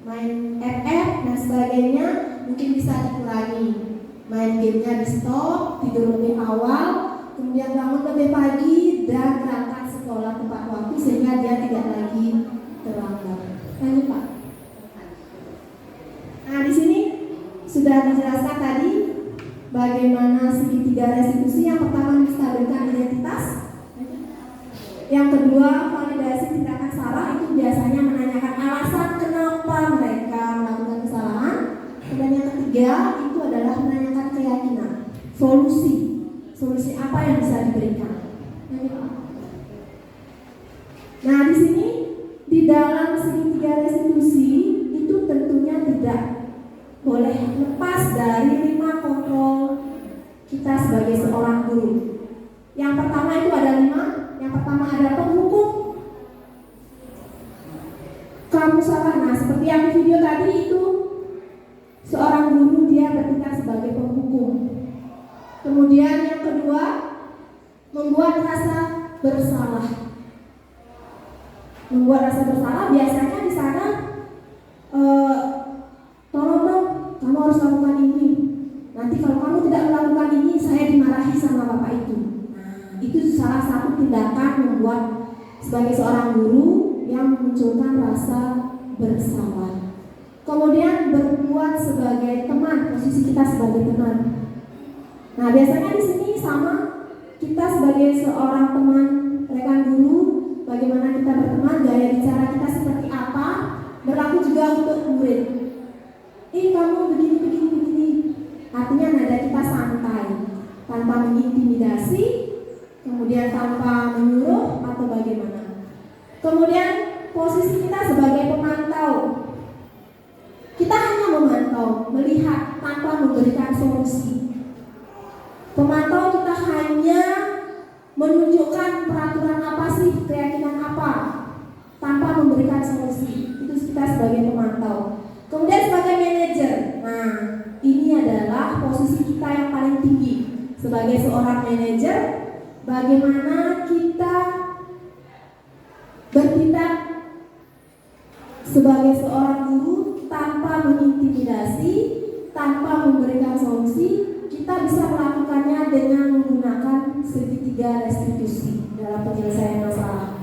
main FF dan sebagainya, mungkin bisa dikurangi. Main gamenya di stop, tidur lebih awal, kemudian bangun lebih pagi dan berangkat sekolah tepat waktu sehingga dia tidak lagi terlambat. Lanjut Pak. Nah di sini sudah dijelaskan tadi bagaimana segitiga restitusi. Yang pertama menstabilkan identitas, yang kedua validasi tindakan salah, itu biasanya menanyakan alasan kenapa mereka melakukan kesalahan, dan yang ketiga itu adalah menanyakan keyakinan, solusi apa yang bisa diberikan. Nah di sini di dalam segitiga restitusi itu tentunya tidak boleh lepas dari 5 kontrol kita sebagai seorang guru. Yang pertama itu ada 5. Yang pertama ada penghukum. Kamu salah. Nah seperti yang di video tadi itu seorang guru dia bertindak sebagai penghukum. Kemudian yang kedua membuat rasa bersalah. Membuat rasa bersalah biasanya di sana tolong dong, kamu harus lakukan ini. Nanti kalau kamu tidak melakukan ini, saya dimarahi sama bapak itu. Nah, itu salah satu tindakan membuat sebagai seorang guru yang memunculkan rasa bersalah. Kemudian berbuat sebagai teman, posisi kita sebagai teman. Nah, biasanya di sini sama kita sebagai seorang teman rekan guru, bagaimana kita berteman, gaya bicara kita seperti apa, berlaku juga untuk murid. Kamu begini. Artinya nada kita santai, tanpa mengintimidasi, kemudian tanpa menyuruh atau bagaimana. Kemudian posisi kita sebagai pemantau. Kita hanya memantau, melihat tanpa memberikan solusi. Pemantau kita hanya menunjukkan peraturan apa sih, keyakinan apa, tanpa memberikan solusi. Itu kita sebagai pemantau. Kemudian sebagai manajer, nah ini adalah posisi kita yang paling tinggi. Sebagai seorang manajer, bagaimana kita bertindak sebagai seorang guru tanpa mengintimidasi, tanpa memberikan solusi. Kita bisa melakukannya dengan menggunakan segitiga restitusi dalam penyelesaian masalah.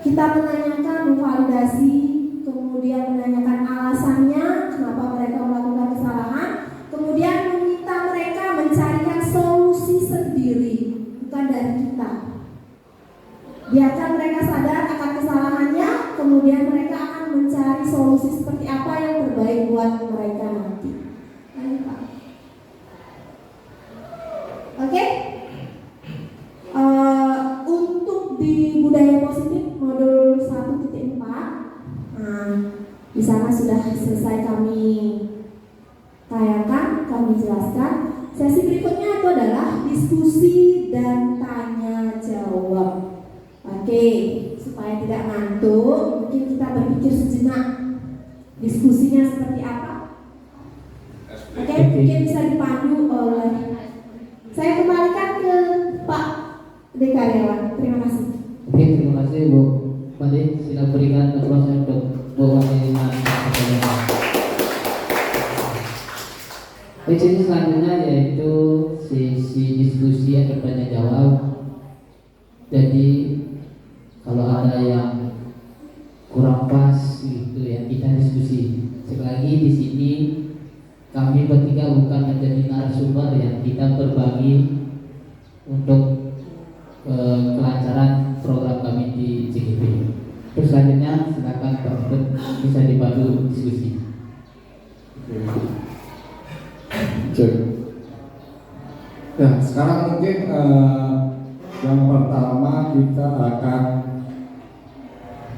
Kita menanyakan, memvalidasi, kemudian menanyakan alasannya kenapa mereka melakukan kesalahan, kemudian meminta mereka mencarikan solusi sendiri, bukan dari kita. Biarkan mereka sadar akan kesalahannya, kemudian mereka akan mencari solusi seperti apa yang terbaik buat mereka nanti. Oke? Untuk di budaya positif modul 1.4, di sana sudah selesai kami tayangkan, kami jelaskan. Sesi berikutnya itu adalah diskusi dan tanya jawab. Oke, supaya tidak ngantuk, mungkin kita berpikir sejenak diskusinya seperti apa. Oke, mungkin bisa dipandu oleh. Saya kembalikan ke Pak Dekaryawan. Terima kasih. Oke, terima kasih Bu Made. Sila berikan proses untuk Bu Made. Sesi selanjutnya yaitu sesi diskusi atau tanya jawab. Jadi kalau ada yang kurang pas gitu ya, kita diskusi. Sekali lagi di sini kami bertiga bukan menjadi narasumber yang kita berbagi untuk kelancaran program kami di CGP. Terus selanjutnya silakan Pak Ustaz bisa dibantu diskusi. Cek. Nah, sekarang mungkin yang pertama kita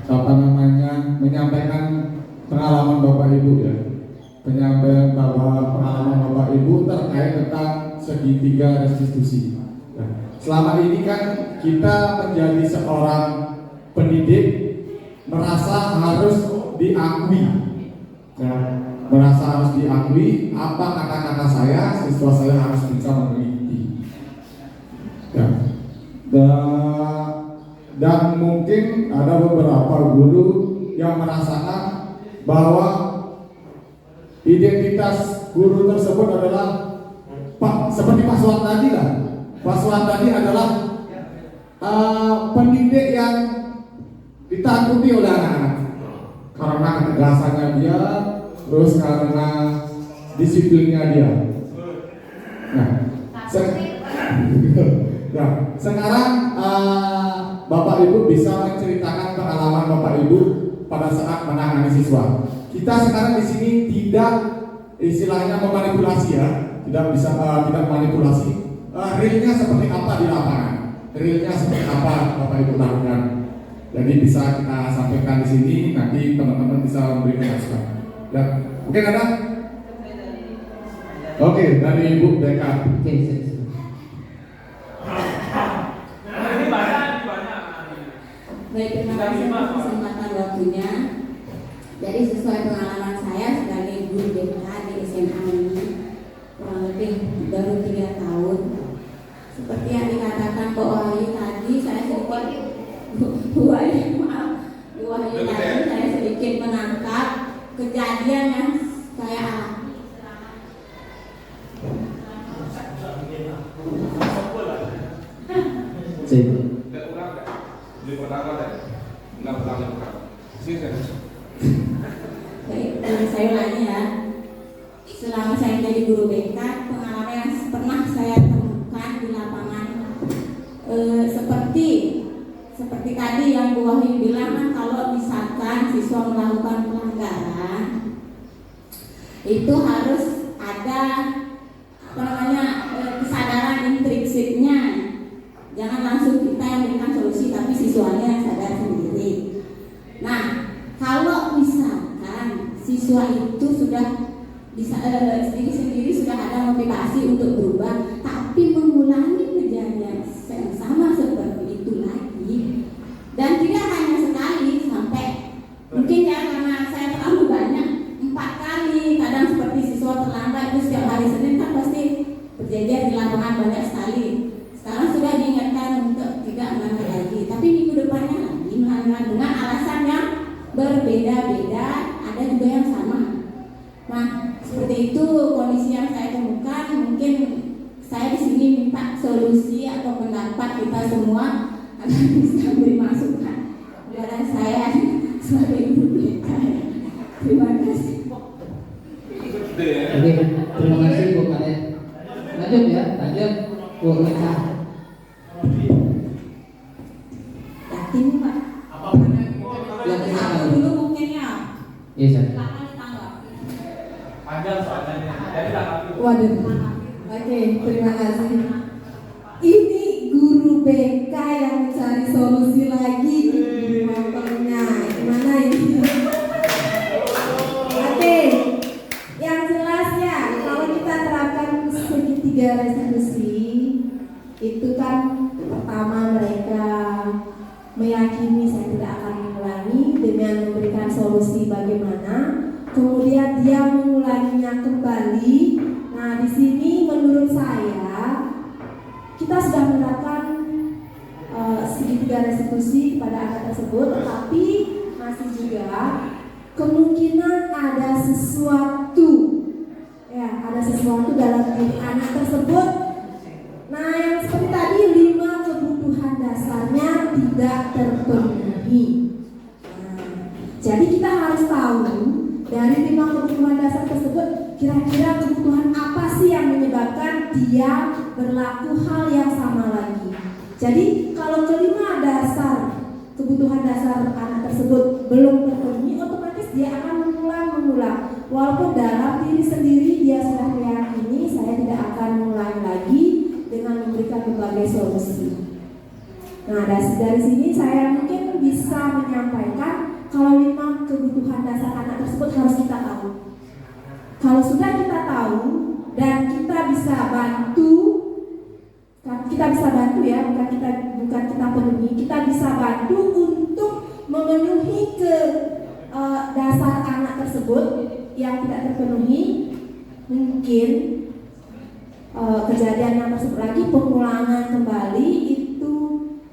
akan menyampaikan pengalaman Bapak Ibu ya. Penyampaian bahwa pengalaman Bapak Ibu terkait tentang segitiga restitusi. Nah, selama ini kan kita menjadi seorang pendidik merasa harus diakui Ya, merasa harus diakui apa kata-kata saya, siswa saya harus bisa meneliti. Ya. Dan mungkin ada beberapa guru yang merasakan bahwa identitas guru tersebut adalah seperti Pak Suwan tadi lah. Pak Suwan tadi adalah pendidik yang ditakuti oleh anak-anak karena ketegasannya dia, terus karena disiplinnya dia. Nah, sekarang Bapak Ibu bisa menceritakan pengalaman Bapak Ibu pada saat menangani siswa. Kita sekarang di sini tidak istilahnya memanipulasi ya, tidak bisa tidak manipulasi. Realnya seperti apa di lapangan? Realnya seperti apa Bapak Ibu lakukan? Jadi bisa kita sampaikan di sini, nanti teman-teman bisa memberikan masukan. Ya, mungkin ada? Oke, dari Ibu Deka. Oke, Baik, terima kasih atas kesempatan waktunya. Jadi sesuai pengalaman saya sebagai guru BK di SMA ini kurang lebih baru 3 tahun. Seperti yang dikatakan Pak Wahyu tadi, saya sedikit saya sedikit menangkap kejadian yang saya alami. Baik, saya ulangi ya. Selama saya menjadi guru BK, pengalaman yang pernah saya temukan di lapangan seperti tadi yang Bu Wahyu bilang kan, kalau misalkan siswa melakukan pelanggaran itu harus ada kesadaran intrinsiknya. Jangan langsung kita yang memberikan solusi, tapi siswanya yang sadar sendiri. Nah, kalau misalkan siswa itu sudah bisa sendiri sudah ada motivasi untuk berubah, tapi mengulangi kejadian yang sama seperti itu lagi, dan tidak hanya sekali, sampai mungkin ya karena saya terlalu banyak 4 kali, kadang seperti siswa terlambat itu setiap hari Senin kan pasti berjejer di lapangan banyak sekali. Sekarang sudah diingatkan untuk tidak melanggar lagi, tapi minggu depannya lagi melanggar dengan alasan yang berbeda-beda, ada juga yang sama. Nah, seperti itu kondisi yang saya temukan. Mungkin saya di sini minta solusi atau pendapat kita semua agar bisa beri masukan kepada saya sebagai guru BK. Terima kasih. Oke, terima kasih Bu Karen. Lanjut ya, lanjut Bu Leka. Yakin Pak? Aku dulu mungkin ya. Iya, Waduh. Oke, terima kasih. Ini guru BK yang mencari solusi lagi di motornya. Gimana ini? Oke. Yang jelas ya, kalau kita terapkan segitiga restitusi, itu kan pertama mereka meyakini saya tidak akan mengulangi dengan memberikan solusi bagaimana. Kemudian dia mengulanginya kembali. Nah, di sini menurut saya kita sudah menerapkan segitiga restitusi kepada anak tersebut, tetapi masih juga kemungkinan ada sesuatu, ya, ada sesuatu dalam diri anak tersebut. Nah, yang seperti tadi 5 kebutuhan dasarnya tidak terpenuhi. Nah, jadi kita harus tahu dari 5 kebutuhan dasar tersebut, kira-kira kebutuhan apa sih yang menyebabkan dia berlaku hal yang sama lagi. Jadi kalau kelima dasar kebutuhan dasar anak tersebut belum terpenuhi, otomatis dia akan mengulang. Walaupun dalam diri sendiri dia sudah meyakini saya tidak akan mengulangi lagi dengan memberikan berbagai solusi. Nah, dari sini saya mungkin bisa menyampaikan kalau 5 kebutuhan dasar anak tersebut harus kita tahu. Kalau sudah kita tahu dan kita bisa bantu ya, bukan kita penuhi, kita bisa bantu untuk memenuhi ke dasar anak tersebut. yang tidak terpenuhi, mungkin kejadian yang tersebut lagi pengulangan kembali itu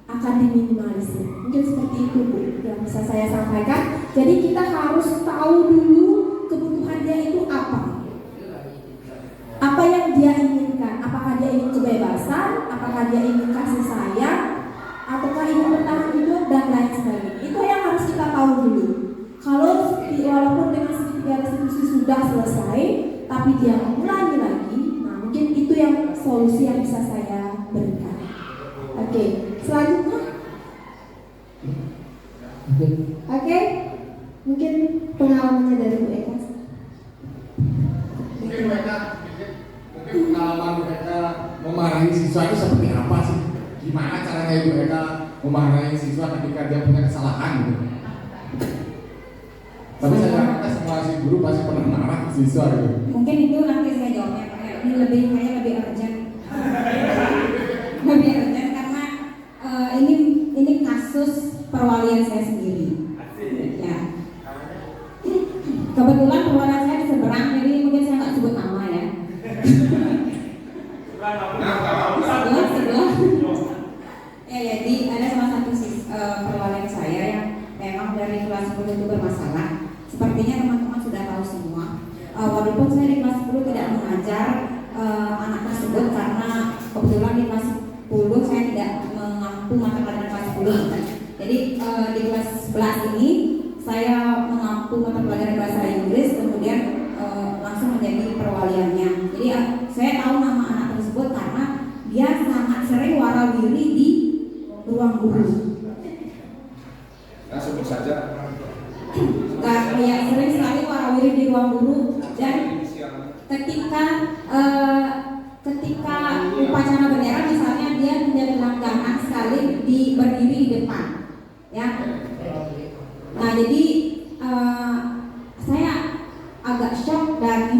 akan diminimalisir. Mungkin seperti itu Bu yang bisa saya sampaikan. Jadi kita harus tahu dulu kebutuhan dia itu apa yang dia inginkan. Apakah dia ingin kebebasan, apakah dia ingin kasih sayang, ataukah ingin bertahan hidup dan lain sebagainya. Itu yang harus kita tahu dulu. Kalau walaupun dengan segitiga restitusi sudah selesai, tapi dia mengulangi lagi, nah mungkin itu yang solusi yang bisa saya berikan. Oke, selanjutnya. Oke, mungkin pengalamannya dari Bu Eka. Mungkin pengalaman Bu Eka memarahi siswa itu seperti apa sih? Gimana caranya Ibu Eka memarahi siswa ketika dia punya kesalahan gitu? Tapi saya rasa semua si guru pasti pernah marah siswa gitu. Mungkin itu nanti saya jawabnya, ini lebih urgent. Lebih urgent karena ini kasus perwalian saya sendiri. Ya. Kebetulan perwalian saya di seberang, jadi mungkin saya nggak sebut nama ya. Sebelah. Ya, jadi ada salah satu perwalian saya yang memang dari kelas 10 itu bermasalah. Sepertinya teman-teman sudah tahu semua. Walaupun saya di kelas 10 tidak mengajar anak tersebut karena kebetulan di kelas 10 saya tidak mengampu mata pelajaran kelas 10. Jadi di kelas 11 ini saya mengampu mata pelajaran bahasa Inggris, kemudian langsung menjadi perwaliannya. Jadi saya tahu nama anak tersebut karena dia sangat sering warawiri di ruang guru. Nah, sebut saja. Yang sering sekali warawiri di ruang guru, dan ketika upacara bendera misalnya dia menjadi langganan sekali berdiri di depan, ya. Nah jadi saya agak shock dan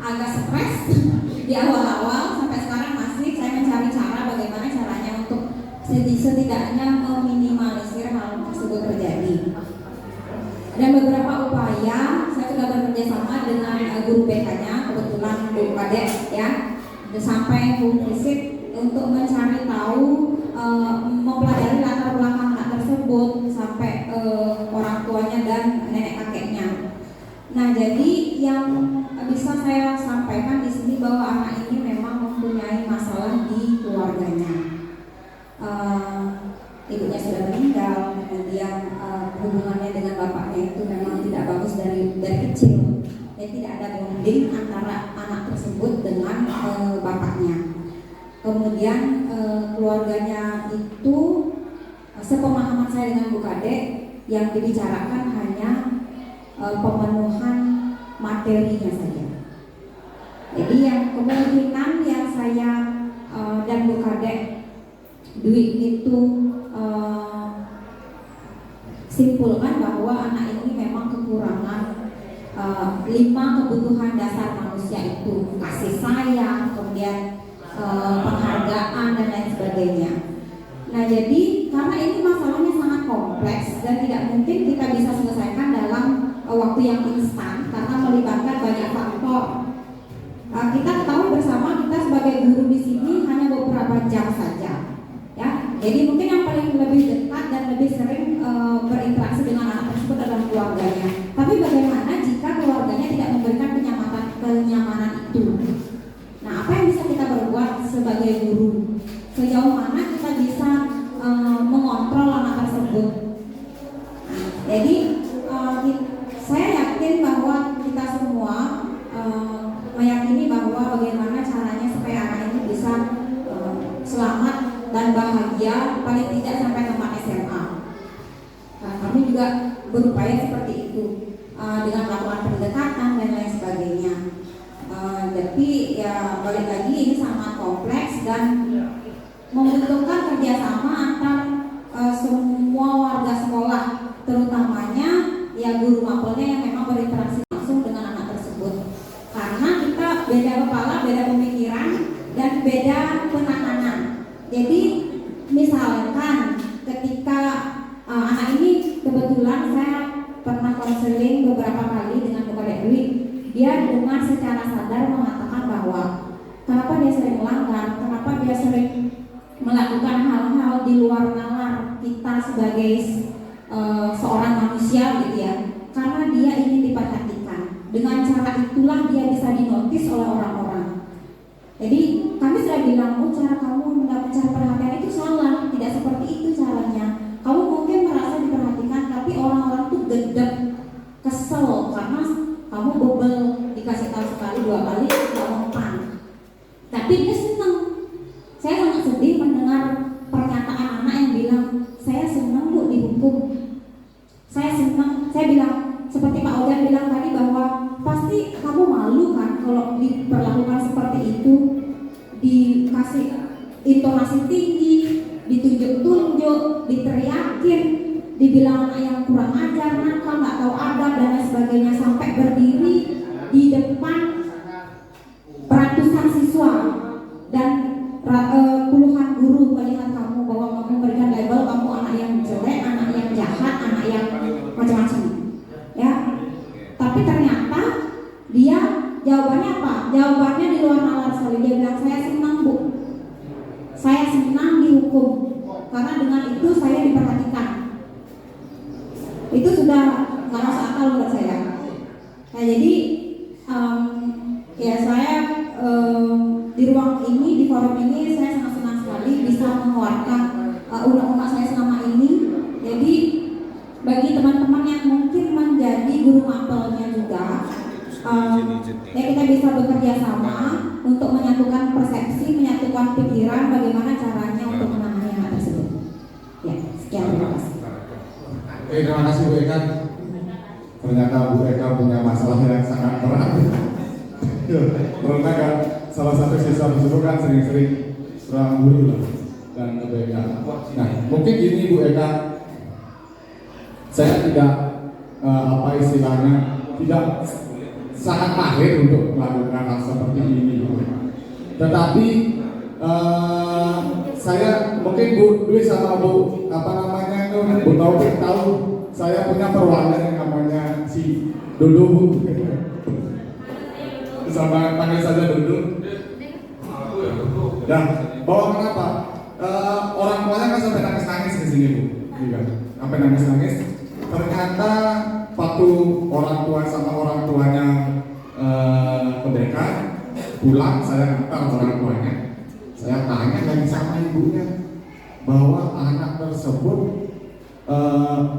agak stres di awal-awal, sampai sekarang masih saya mencari cara bagaimana caranya untuk setidaknya meminimalisir hal tersebut terjadi. Dan beberapa upaya saya sudah bekerja sama dengan guru BK-nya, kebetulan Bu Kadek ya, sampai Bu Fisik untuk mencari tahu, mempelajari latar belakang anak tersebut sampai orang tuanya dan nenek kakeknya. Nah, jadi yang bisa saya sampaikan di sini bahwa anak ini memang mempunyai masalah di keluarganya. Ibunya sudah meninggal, kemudian hubungannya dengan bapaknya itu memang tidak bagus dari kecil. Ya, tidak ada bonding antara anak tersebut dengan bapaknya. Kemudian keluarganya itu, sepemahaman saya dengan Bu Kadek, yang dibicarakan hanya pemenuhan materinya saja. Jadi yang kemungkinan yang saya dan Bu Kadek duit itu simpulkan bahwa anak ini memang kekurangan 5 kebutuhan dasar manusia itu, kasih sayang, kemudian penghargaan dan lain sebagainya. Nah, jadi karena ini masalahnya sangat kompleks dan tidak mungkin kita bisa selesaikan dalam waktu yang instan karena melibatkan banyak faktor. Kita ketahui bersama, kita sebagai guru di sini hanya beberapa jam saja. Ya, jadi mungkin yang paling lebih dekat dan lebih sering berinteraksi dengan anak tersebut adalah keluarganya. Tapi bagaimana jika keluarganya tidak memberikan kenyamanan itu? Nah, apa yang bisa kita berbuat sebagai guru? Sejauh mana kita bisa mengontrol anak tersebut? Nah, jadi saya yakin bahwa kita semua meyakini bahwa bagaimana caranya supaya anak ini bisa selamat dan bahagia, paling tidak sampai tamat SMA. Nah, kami juga berupaya seperti itu dengan melakukan pendekatan dan lain sebagainya. Tapi ya balik lagi ini sangat kompleks dan membutuhkan kerjasama antar semua warga sekolah, terutamanya ya guru mapelnya yang memang berinteraksi langsung dengan anak tersebut. Karena kita beda kepala, beda pemikiran, dan beda penanganan. Jadi misalkan ketika anak ini kebetulan saya pernah konseling beberapa kali dengan Bu Kadek Dwi, dia dengan secara sadar mengatakan bahwa kenapa dia sering melanggar, kenapa dia sering melakukan hal-hal di luar nalar kita sebagai seorang manusia gitu ya, karena dia ingin diperhatikan. Dengan cara itulah dia bisa dinotis oleh orang-orang. Jadi kami sudah bilang, oh cara kamu mendapatkan perhatian itu salah, tidak seperti itu caranya. Kamu mungkin merasa diperhatikan, tapi orang-orang tuh gedek, kesel karena kamu bobel, dikasih tahu sekali dua kali tidak mempan. Tapi dia senang. Saya sangat sedih mendengar pernyataan anak yang bilang, saya senang Bu dihukum. Saya senang. Saya bilang seperti Pak Ojan bilang tadi bahwa pasti kamu malu kan kalau diperlakukan seperti itu, dikasih intonasi tinggi, ditunjuk-tunjuk, diteriakin, dibilang anak yang kurang ajar, nakal, nggak tahu adab dan lain sebagainya, sampai berdiri di depan ratusan siswa dan puluhan guru melihat kamu bahwa kamu memberikan label kamu anak yang jelek, anak yang jahat, anak yang macam-macam, ya. Tapi ternyata dia jawabannya apa? Jawabannya di luar nalar sekali. Dia bilang, saya senang Bu, saya senang dihukum karena dengan itu saya diperhatikan. Itu sudah nggak masuk akal buat saya. Nah jadi ya saya di ruang ini, di forum ini saya sangat senang sekali bisa mengeluarkan unek-unek saya selama ini. Jadi bagi teman-teman yang mungkin menjadi guru mapelnya juga, ya kita bisa bekerja sama untuk menyatukan persepsi, menyatukan pikiran bagaimana caranya untuk menangani hal tersebut. Ya, sekian, terima kasih. Oke, terima kasih Bu Eka. Ternyata Bu Eka punya masalah yang sangat berat. Karena kan salah satu siswa tersebut kan sering-sering serang guru lah dan kebaikan. Nah, mungkin ini Bu Eka, saya tidak apa istilahnya, tidak sangat mahir untuk melakukan hal seperti ini. Tetapi saya mungkin Bu Dwi sama Bu apa namanya itu Bu Taufik tahu saya punya perwakilan yang namanya si Dudu. Sama panggil saja Dudu. Dan bahwa kenapa orang tuanya kan sampai nangis-nangis di sini Bu, sampai nangis-nangis. Ternyata waktu orang tua sama orang tuanya pendekar pulang, saya antar orang tuanya. Saya tanya lagi sama ibunya bahwa anak tersebut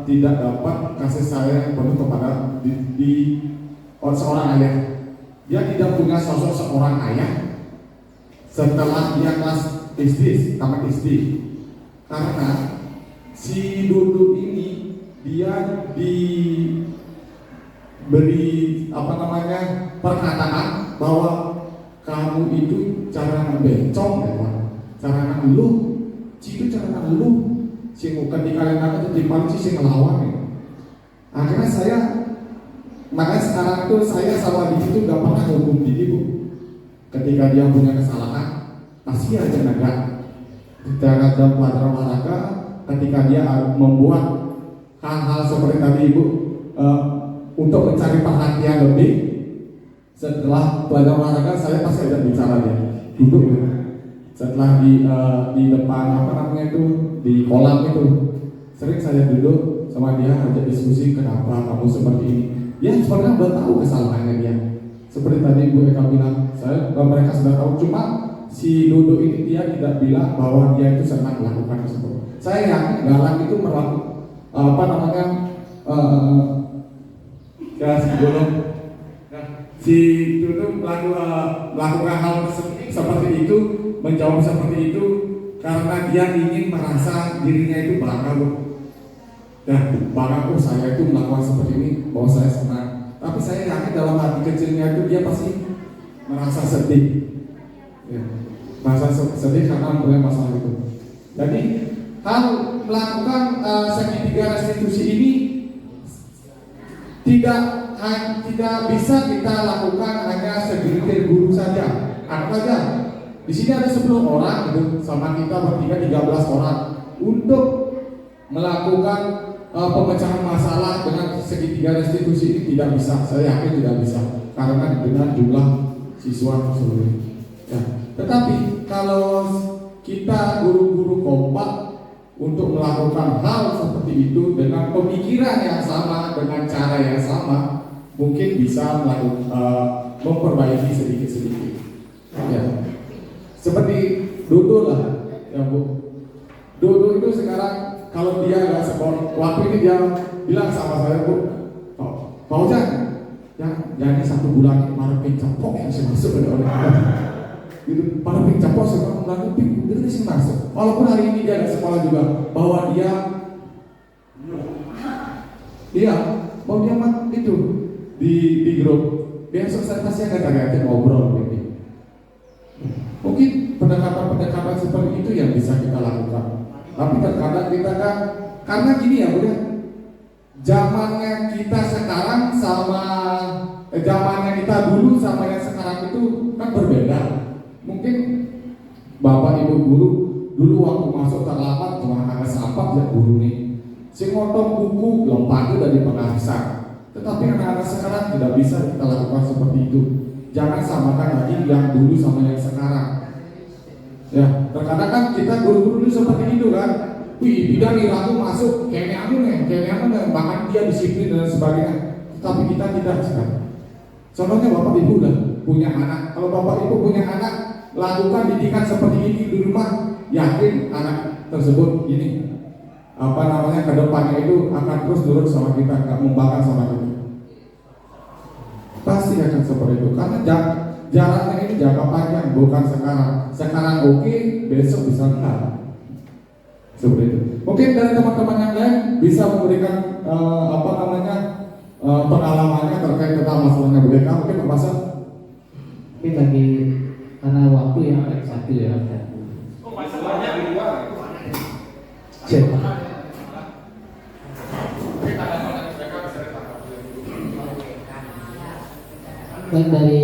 tidak dapat kasih sayang penuh kepada seorang ayah. Dia tidak punya sosok seorang ayah setelah dia kelas SD, tamat SD. Karena si Dudu ini dia diberi apa namanya perkataan bahwa kamu itu cara ngebencong ya, cara ngeluh, itu cara ngeluh, sing bukan di kalian apa di paling sih ngelawan ya. Akhirnya makanya sekarang itu saya sama Didi itu gak pernah hukum Didi Bu. Ketika dia punya kesalahan, pasti aja negara. Ketika dalam pelajaran olahraga, ketika dia membuat hal-hal seperti tadi Ibu untuk mencari perhatian lebih, setelah pelajaran olahraga saya pasti ada bicara dia duduk ya. Setelah di depan apa namanya itu di kolam itu sering saya duduk sama dia ajak diskusi kenapa kamu seperti ini. Dia sebenarnya udah tahu kesalahannya dia. Seperti tadi Bu Eka bilang, mereka sudah tahu, cuma si Dodo ini dia tidak bilang bahwa dia itu senang melakukan tersebut. Saya yakin Galang itu melakukan apa namanya si Dodo melakukan hal seperti itu, menjawab seperti itu karena dia ingin merasa dirinya itu bangga Bu. Dan bangga saya itu melakukan seperti ini, bahwa saya senang. Tapi saya yakin dalam hati kecilnya itu dia pasti merasa sedih, ya, merasa sedih karena punya masalah itu. Jadi hal melakukan segitiga restitusi ini tidak bisa kita lakukan hanya segelintir guru saja. Apa saja? Di sini ada 10 orang gitu, sama kita bertiga 13 orang untuk melakukan pemecahan masalah dengan segitiga restitusi ini tidak bisa, saya yakin tidak bisa karena dengan jumlah siswa tersebut. Ya. Tetapi kalau kita guru-guru kompak untuk melakukan hal seperti itu dengan pemikiran yang sama, dengan cara yang sama, mungkin bisa memperbaiki sedikit-sedikit. Ya. Seperti Dodo lah, ya Bu. Dodo itu sekarang kalau dia nggak sekolah, waktu ini dia bilang sama saya, Bu, Pak Ujang, yang jadi 1 bulan marepin capok yang saya masuk oleh gitu, marepin capok saya bulan lebih, itu sih masuk. Walaupun hari ini dia ada sekolah juga, bahwa dia itu di grup, besok saya pasti akan tanya ngobrol gitu. Mungkin pendekatan seperti itu yang bisa kita lakukan. Tapi terkadang kita kan, karena gini ya udah, zamannya kita sekarang sama zamannya kita dulu sama yang sekarang itu kan berbeda. Mungkin bapak ibu guru dulu waktu masuk terlambat cuma ada sampah ya guru nih, si ngotong buku lompat dari penghabisan. Tetapi anak-anak sekarang tidak bisa kita lakukan seperti itu. Jangan samakan lagi yang dulu sama yang sekarang. Ya, terkadang kan kita guru-guru seperti itu kan. Wih, bidang aku masuk, kayaknya aku nih, bahkan dia disiplin dan sebagainya. Tapi kita tidak sekarang. Contohnya bapak ibu udah punya anak. Kalau bapak ibu punya anak, lakukan didikan seperti ini di rumah. Yakin anak tersebut ini kedepannya itu akan terus nurut sama kita, nggak membangkang sama kita. Pasti akan seperti itu. Karena jaraknya ini jangka panjang, bukan sekarang. Sekarang oke, besok bisa enggak. Seperti itu. Mungkin dari teman-teman yang lain bisa memberikan pengalamannya terkait tentang masalahnya BK. Mungkin Pak Pasar. Tapi lagi karena waktu yang satu ya. Cek. Baik, dari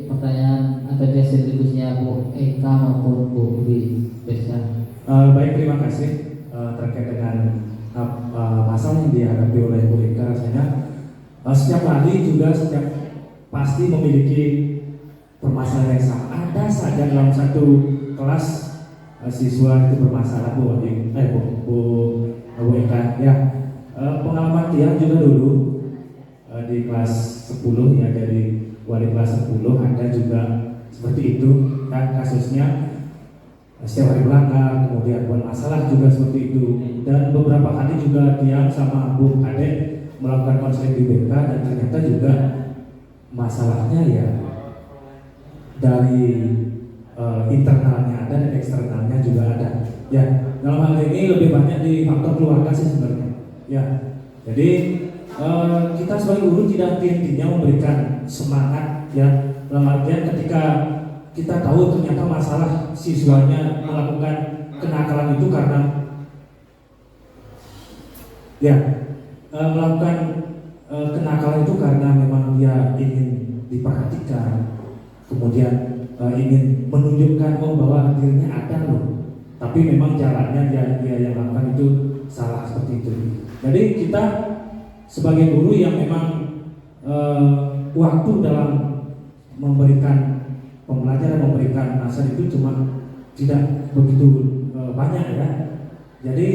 pertanyaan atau distribusinya Bu Eka maupun Bu Wi Besa. Baik, terima kasih terkait dengan masalah yang dihadapi oleh Bu Eka. Rasanya setiap hari juga pasti memiliki permasalahan yang sama. Ada saja dalam satu kelas siswa itu bermasalah Bu Eka. Ya, pengalaman dia juga dulu di kelas 10 ya, dari wali kelas 10 ada juga seperti itu kan kasusnya, setiap hari melanggar, kemudian buat masalah juga seperti itu. Dan beberapa kali juga dia sama Bu Ade melakukan konseling di BK dan ternyata juga masalahnya ya dari internalnya ada dan eksternalnya juga ada. Ya, dalam hal ini lebih banyak di faktor keluarga sih sebenarnya. Ya, jadi kita sebagai guru tidak henti-hentinya memberikan semangat ya, dalam artian ketika kita tahu ternyata masalah siswanya melakukan kenakalan itu karena melakukan kenakalan itu karena memang dia ingin diperhatikan, kemudian ingin menunjukkan bahwa dirinya ada loh, tapi memang jalannya dia yang lakukan itu salah seperti itu. Jadi kita sebagai guru yang memang waktu dalam memberikan pembelajaran, memberikan nasihat itu cuma tidak begitu banyak ya. Jadi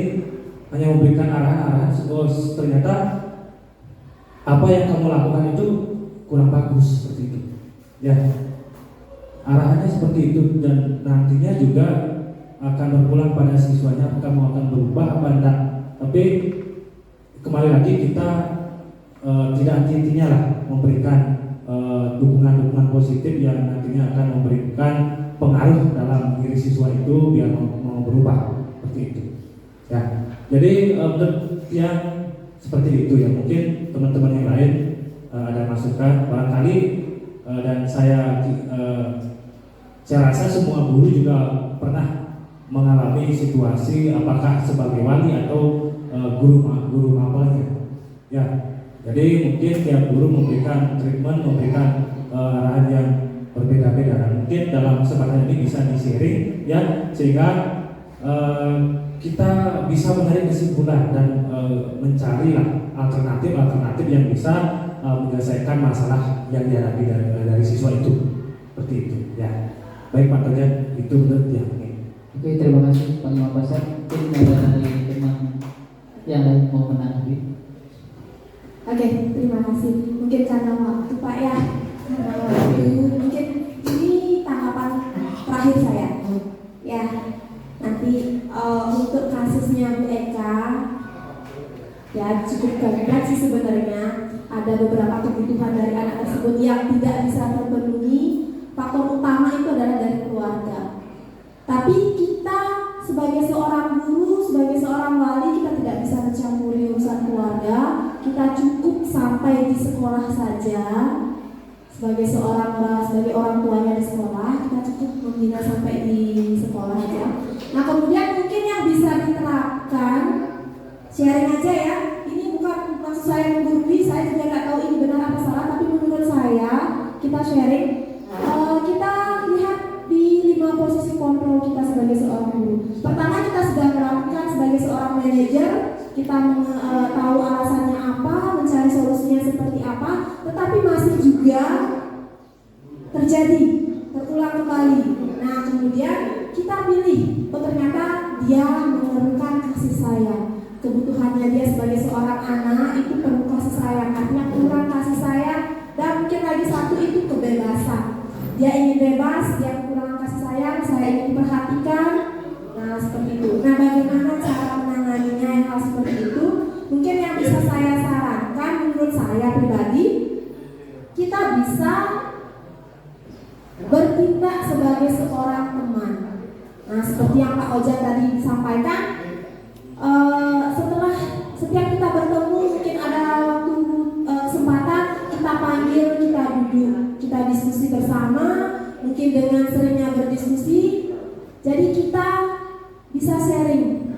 hanya memberikan arahan-arahan. Ternyata apa yang kamu lakukan itu kurang bagus seperti itu. Ya, arahannya seperti itu dan nantinya juga akan berpulang pada siswanya apakah mau akan berubah apa enggak. Tapi kembali lagi kita tidak intinya lah memberikan dukungan-dukungan positif yang nantinya akan memberikan pengaruh dalam diri siswa itu biar mau berubah seperti itu. Ya, jadi yang seperti itu ya, mungkin teman-teman yang lain ada masukan barangkali dan saya rasa semua guru juga pernah mengalami situasi apakah sebagai wali atau guru mapelnya. Ya, jadi mungkin tiap guru memberikan treatment, memberikan arahan yang berbeda-beda. Mungkin dalam kesempatan ini bisa di-sharing ya, sehingga kita bisa menarik kesimpulan dan mencarilah alternatif yang bisa menyelesaikan masalah yang dihadapi dari siswa itu. Seperti itu ya. Baik Pak Kerja, itu menurut ya. Oke, terima kasih Pak Imam Pasar. Mungkin ada dari teman yang lain mau menanggapi. Oke, terima kasih. Mungkin karena waktu Pak ya, karena waktu mungkin ini tanggapan terakhir saya. Ya, nanti untuk kasusnya Bu Eka, ya cukup kompleks sih sebenarnya. Ada beberapa kebutuhan dari anak tersebut yang tidak bisa terpenuhi. Faktor utama itu adalah dari keluarga. Tapi kita sebagai seorang guru, sebagai seorang wali, kita tidak bisa mencampuri urusan keluarga. Kita cukup sampai di sekolah saja. Sebagai orang tuanya di sekolah, kita cukup membina sampai di sekolah saja. Nah, kemudian mungkin yang bisa diterapkan, sharing aja ya. Ini bukan maksud saya menggurui, saya juga nggak tahu ini benar apa salah, tapi menurut saya kita sharing. Kita lihat di 5 posisi kontrol kita sebagai seorang guru. Pertama, kita sudah melakukan sebagai seorang manajer, kita tahu alasannya apa, mencari solusinya seperti apa, tetapi masih juga terjadi, terulang kembali. Nah, kemudian kita pilih, ternyata dia memerlukan kasih sayang. Kebutuhannya dia sebagai seorang anak itu perlu kasih sayang, artinya kurang kasih sayang, dan mungkin lagi satu itu kebebasan. Dia ingin bebas, dia kekurangan kasih sayang, saya ingin diperhatikan. Nah, seperti itu. Nah, bagaimana cara menanganinya yang hal seperti itu? Mungkin yang bisa saya sarankan, menurut saya pribadi, kita bisa bertindak sebagai seorang teman. Nah, seperti yang Pak Ojak tadi sampaikan, setelah setiap kita bertemu, mungkin ada waktu kesempatan, kita panggil, kita duduk, kita diskusi bersama, mungkin dengan seringnya berdiskusi, jadi kita bisa sharing.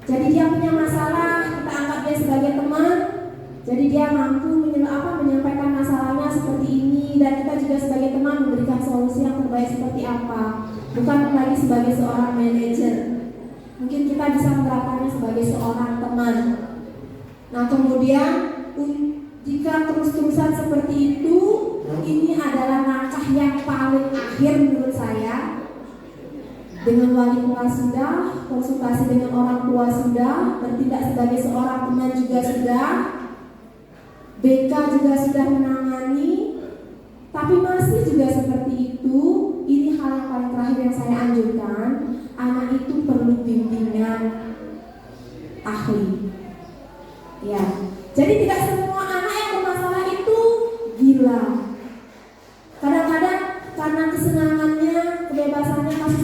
Jadi dia punya masalah, kita anggap dia sebagai teman, jadi dia mampu menyampaikan masalahnya seperti ini, dan kita juga sebagai teman memberikan solusi yang terbaik seperti apa, bukan lagi sebagai seorang manajer. Mungkin kita bisa menerapkannya sebagai seorang teman. Nah, kemudian jika terus-terusan seperti itu, ini adalah langkah yang paling akhir menurut saya. Dengan wali kelas sudah, konsultasi dengan orang tua sudah, bertindak sebagai seorang teman juga sudah, BK juga sudah menangani, tapi masih juga seperti itu. Ini hal yang paling terakhir yang saya anjurkan, anak itu perlu bimbingan ahli. Ya, jadi tidak semua anak yang bermasalah itu gila. Kadang-kadang karena kesenangannya, kebebasannya, kasih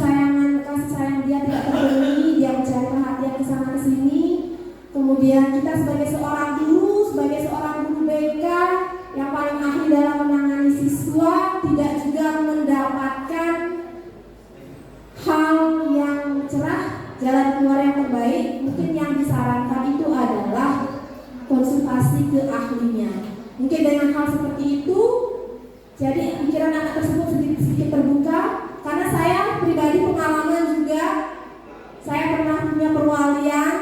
sayang dia tidak terpenuhi, dia mencari perhatian ke sana ke sini. Kemudian kita sebagai seorang guru BK yang paling ahli dalam menangani siswa tidak juga mendapatkan hal yang cerah, jalan keluar yang terbaik. Mungkin yang disarankan itu adalah konsultasi ke ahlinya. Mungkin dengan hal seperti itu, jadi pikiran anak tersebut sedikit terbuka. Karena saya pribadi pengalaman juga, saya pernah punya perwalian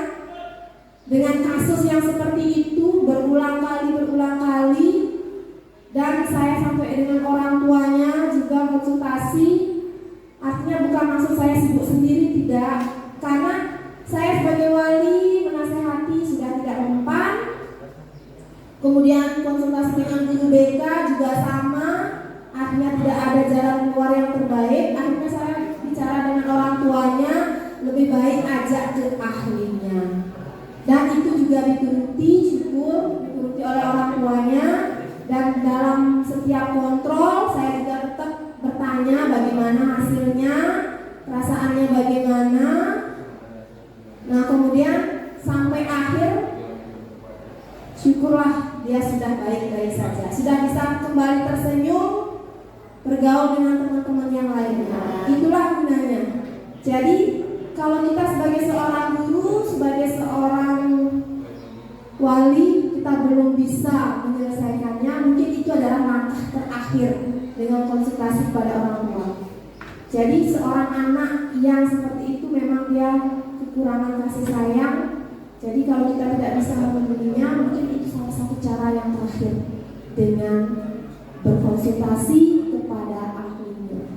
dengan kasus yang seperti itu berulang kali, dan saya sampai dengan orang tuanya juga konsultasi. Artinya bukan maksud saya sibuk sendiri, tidak, karena saya sebagai wali menasehati sudah tidak mempan. Kemudian konsultasi dengan guru BK juga sama, artinya tidak ada jalan keluar yang terbaik. Akhirnya saya bicara dengan orang tuanya, lebih baik ajak ke ahlinya, dan itu juga dituruti, syukur dituruti oleh orang tuanya. Dan dalam setiap kontrol saya juga tetap bertanya bagaimana hasilnya, perasaannya bagaimana. Nah, kemudian sampai akhir syukurlah dia sudah baik-baik saja, sudah bisa kembali tersenyum, bergaul dengan teman-teman yang lainnya. Itulah gunanya. Jadi kalau kita sebagai seorang guru, sebagai seorang wali, kita belum bisa menyelesaikannya, mungkin itu adalah langkah terakhir dengan konsultasi kepada orang tua. Jadi seorang anak yang seperti itu memang dia kekurangan kasih sayang. Jadi kalau kita tidak bisa memenuhinya, mungkin itu salah satu cara yang terakhir dengan berkonsultasi kepada ahlinya.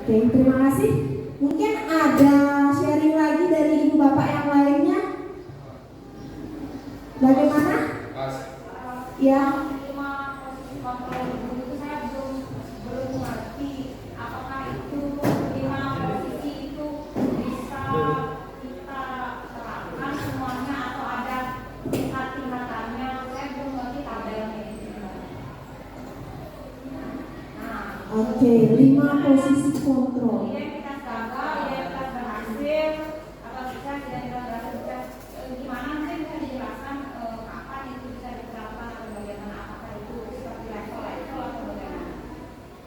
Oke, terima kasih. Mungkin ada sharing lagi dari ibu bapak yang lainnya. Bagaimana? Ya. Oke, 5 posisi kontrol.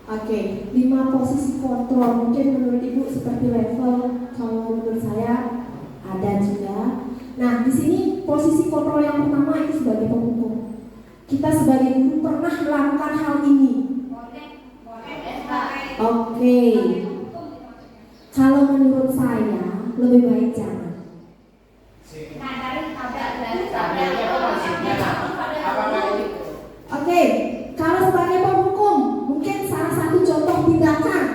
Oke, 5 posisi kontrol. Mungkin menurut ibu seperti level, kalau menurut saya ada juga. Nah, di sini posisi kontrol yang pertama itu sebagai penghukum. Kita sebagai guru pernah melakukan hal ini. Oke. Kalau menurut saya lebih baik jangan. Oke, kalau sebagai penghukum, mungkin salah satu contoh tindakan.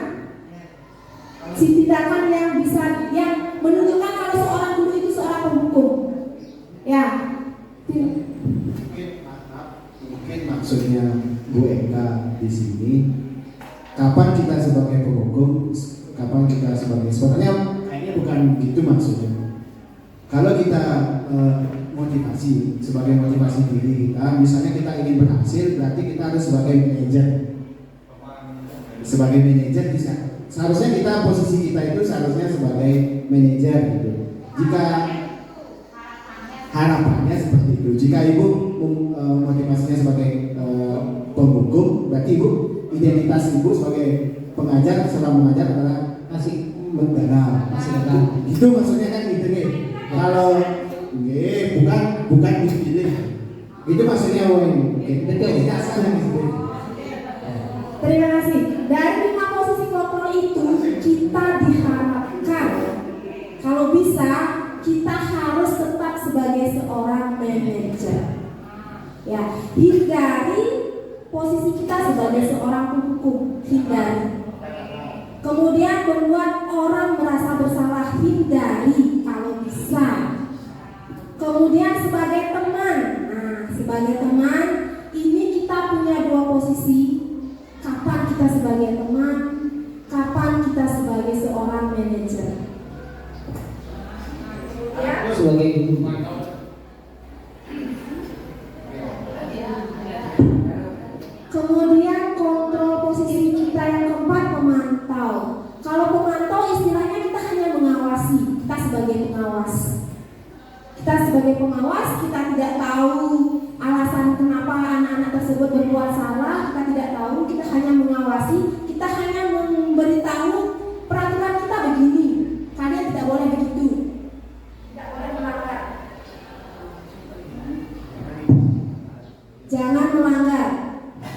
Si tindakan yang bisa yang menunjukkan kalau seorang guru itu seorang penghukum. Ya. Mungkin maksudnya Bu Eka di sini, kapan kita sebagai penghukum, kapan kita sebagai, sebenarnya kayaknya bukan gitu maksudnya. Kalau kita motivasi, sebagai motivasi diri kita, misalnya kita ingin berhasil, berarti kita harus sebagai manajer. Sebagai manajer bisa, seharusnya kita posisi kita itu seharusnya sebagai manajer gitu. Jika harapannya seperti itu, jika ibu motivasinya sebagai penghukum, berarti ibu identitas ibu sebagai pengajar, seorang mengajar adalah masih mendalam, masih mendalam. Itu maksudnya kan gitu nih. Kalau bukan dipilih. Itu maksudnya betul. Terima kasih. Dari 5 posisi kontrol itu kita diharapkan kalau bisa kita harus tetap sebagai seorang manajer. Ya, hindari posisi kita sebagai seorang penghukum, hindari. Kemudian membuat orang merasa bersalah, hindari kalau bisa. Kemudian sebagai teman, sebagai teman ini kita punya 2 posisi. Kapan kita sebagai teman, kapan kita sebagai seorang manajer. Sebagai guru. Kemudian kontrol posisi kita yang keempat, pemantau. Kalau pemantau istilahnya kita hanya mengawasi, kita sebagai pengawas. Kita sebagai pengawas, kita tidak tahu alasan kenapa anak-anak tersebut berbuat salah, kita tidak tahu, kita hanya mengawasi, kita hanya memberitahu peraturan kita begini, kalian tidak boleh begitu, tidak boleh melanggar. Jangan melanggar,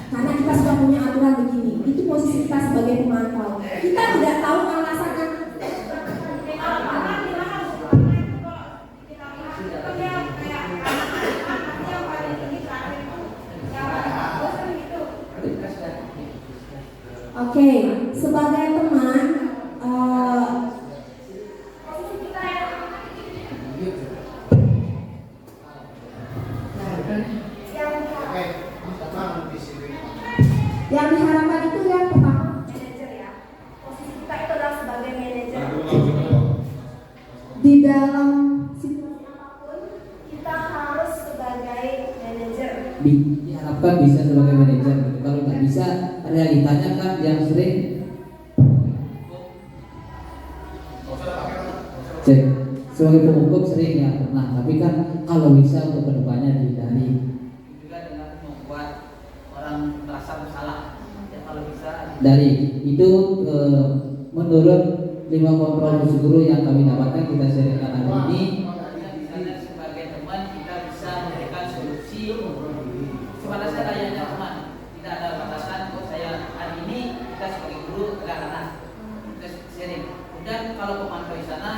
karena kita sudah punya aturan begini. Itu posisi kita sebagai pemantau. Kita tidak tahu alasan Oke, sebagai teman, yang diharapkan itu yang pertama manajer ya. Posisi kita itu adalah sebagai manajer. Di dalam situasi apapun kita harus sebagai manajer. Diharapkan bisa sebagai manajer. Kalau nggak bisa, realitanya kan yang sering sebagai penghukum sering ya pernah. Tapi kan kalau bisa untuk kedepannya dihindari. Juga dengan membuat orang merasa bersalah. Ya, kalau bisa dari itu menurut 5 kontrol guru yang kami dapatkan kita sharingkan hari ini. Sebagai teman kita bisa memberikan solusi kepada saya layaknya teman. Tidak ada batasan. Oh saya hari ini kita sebagai guru anak-anak kita sharing. Kemudian kalau pemantau di sana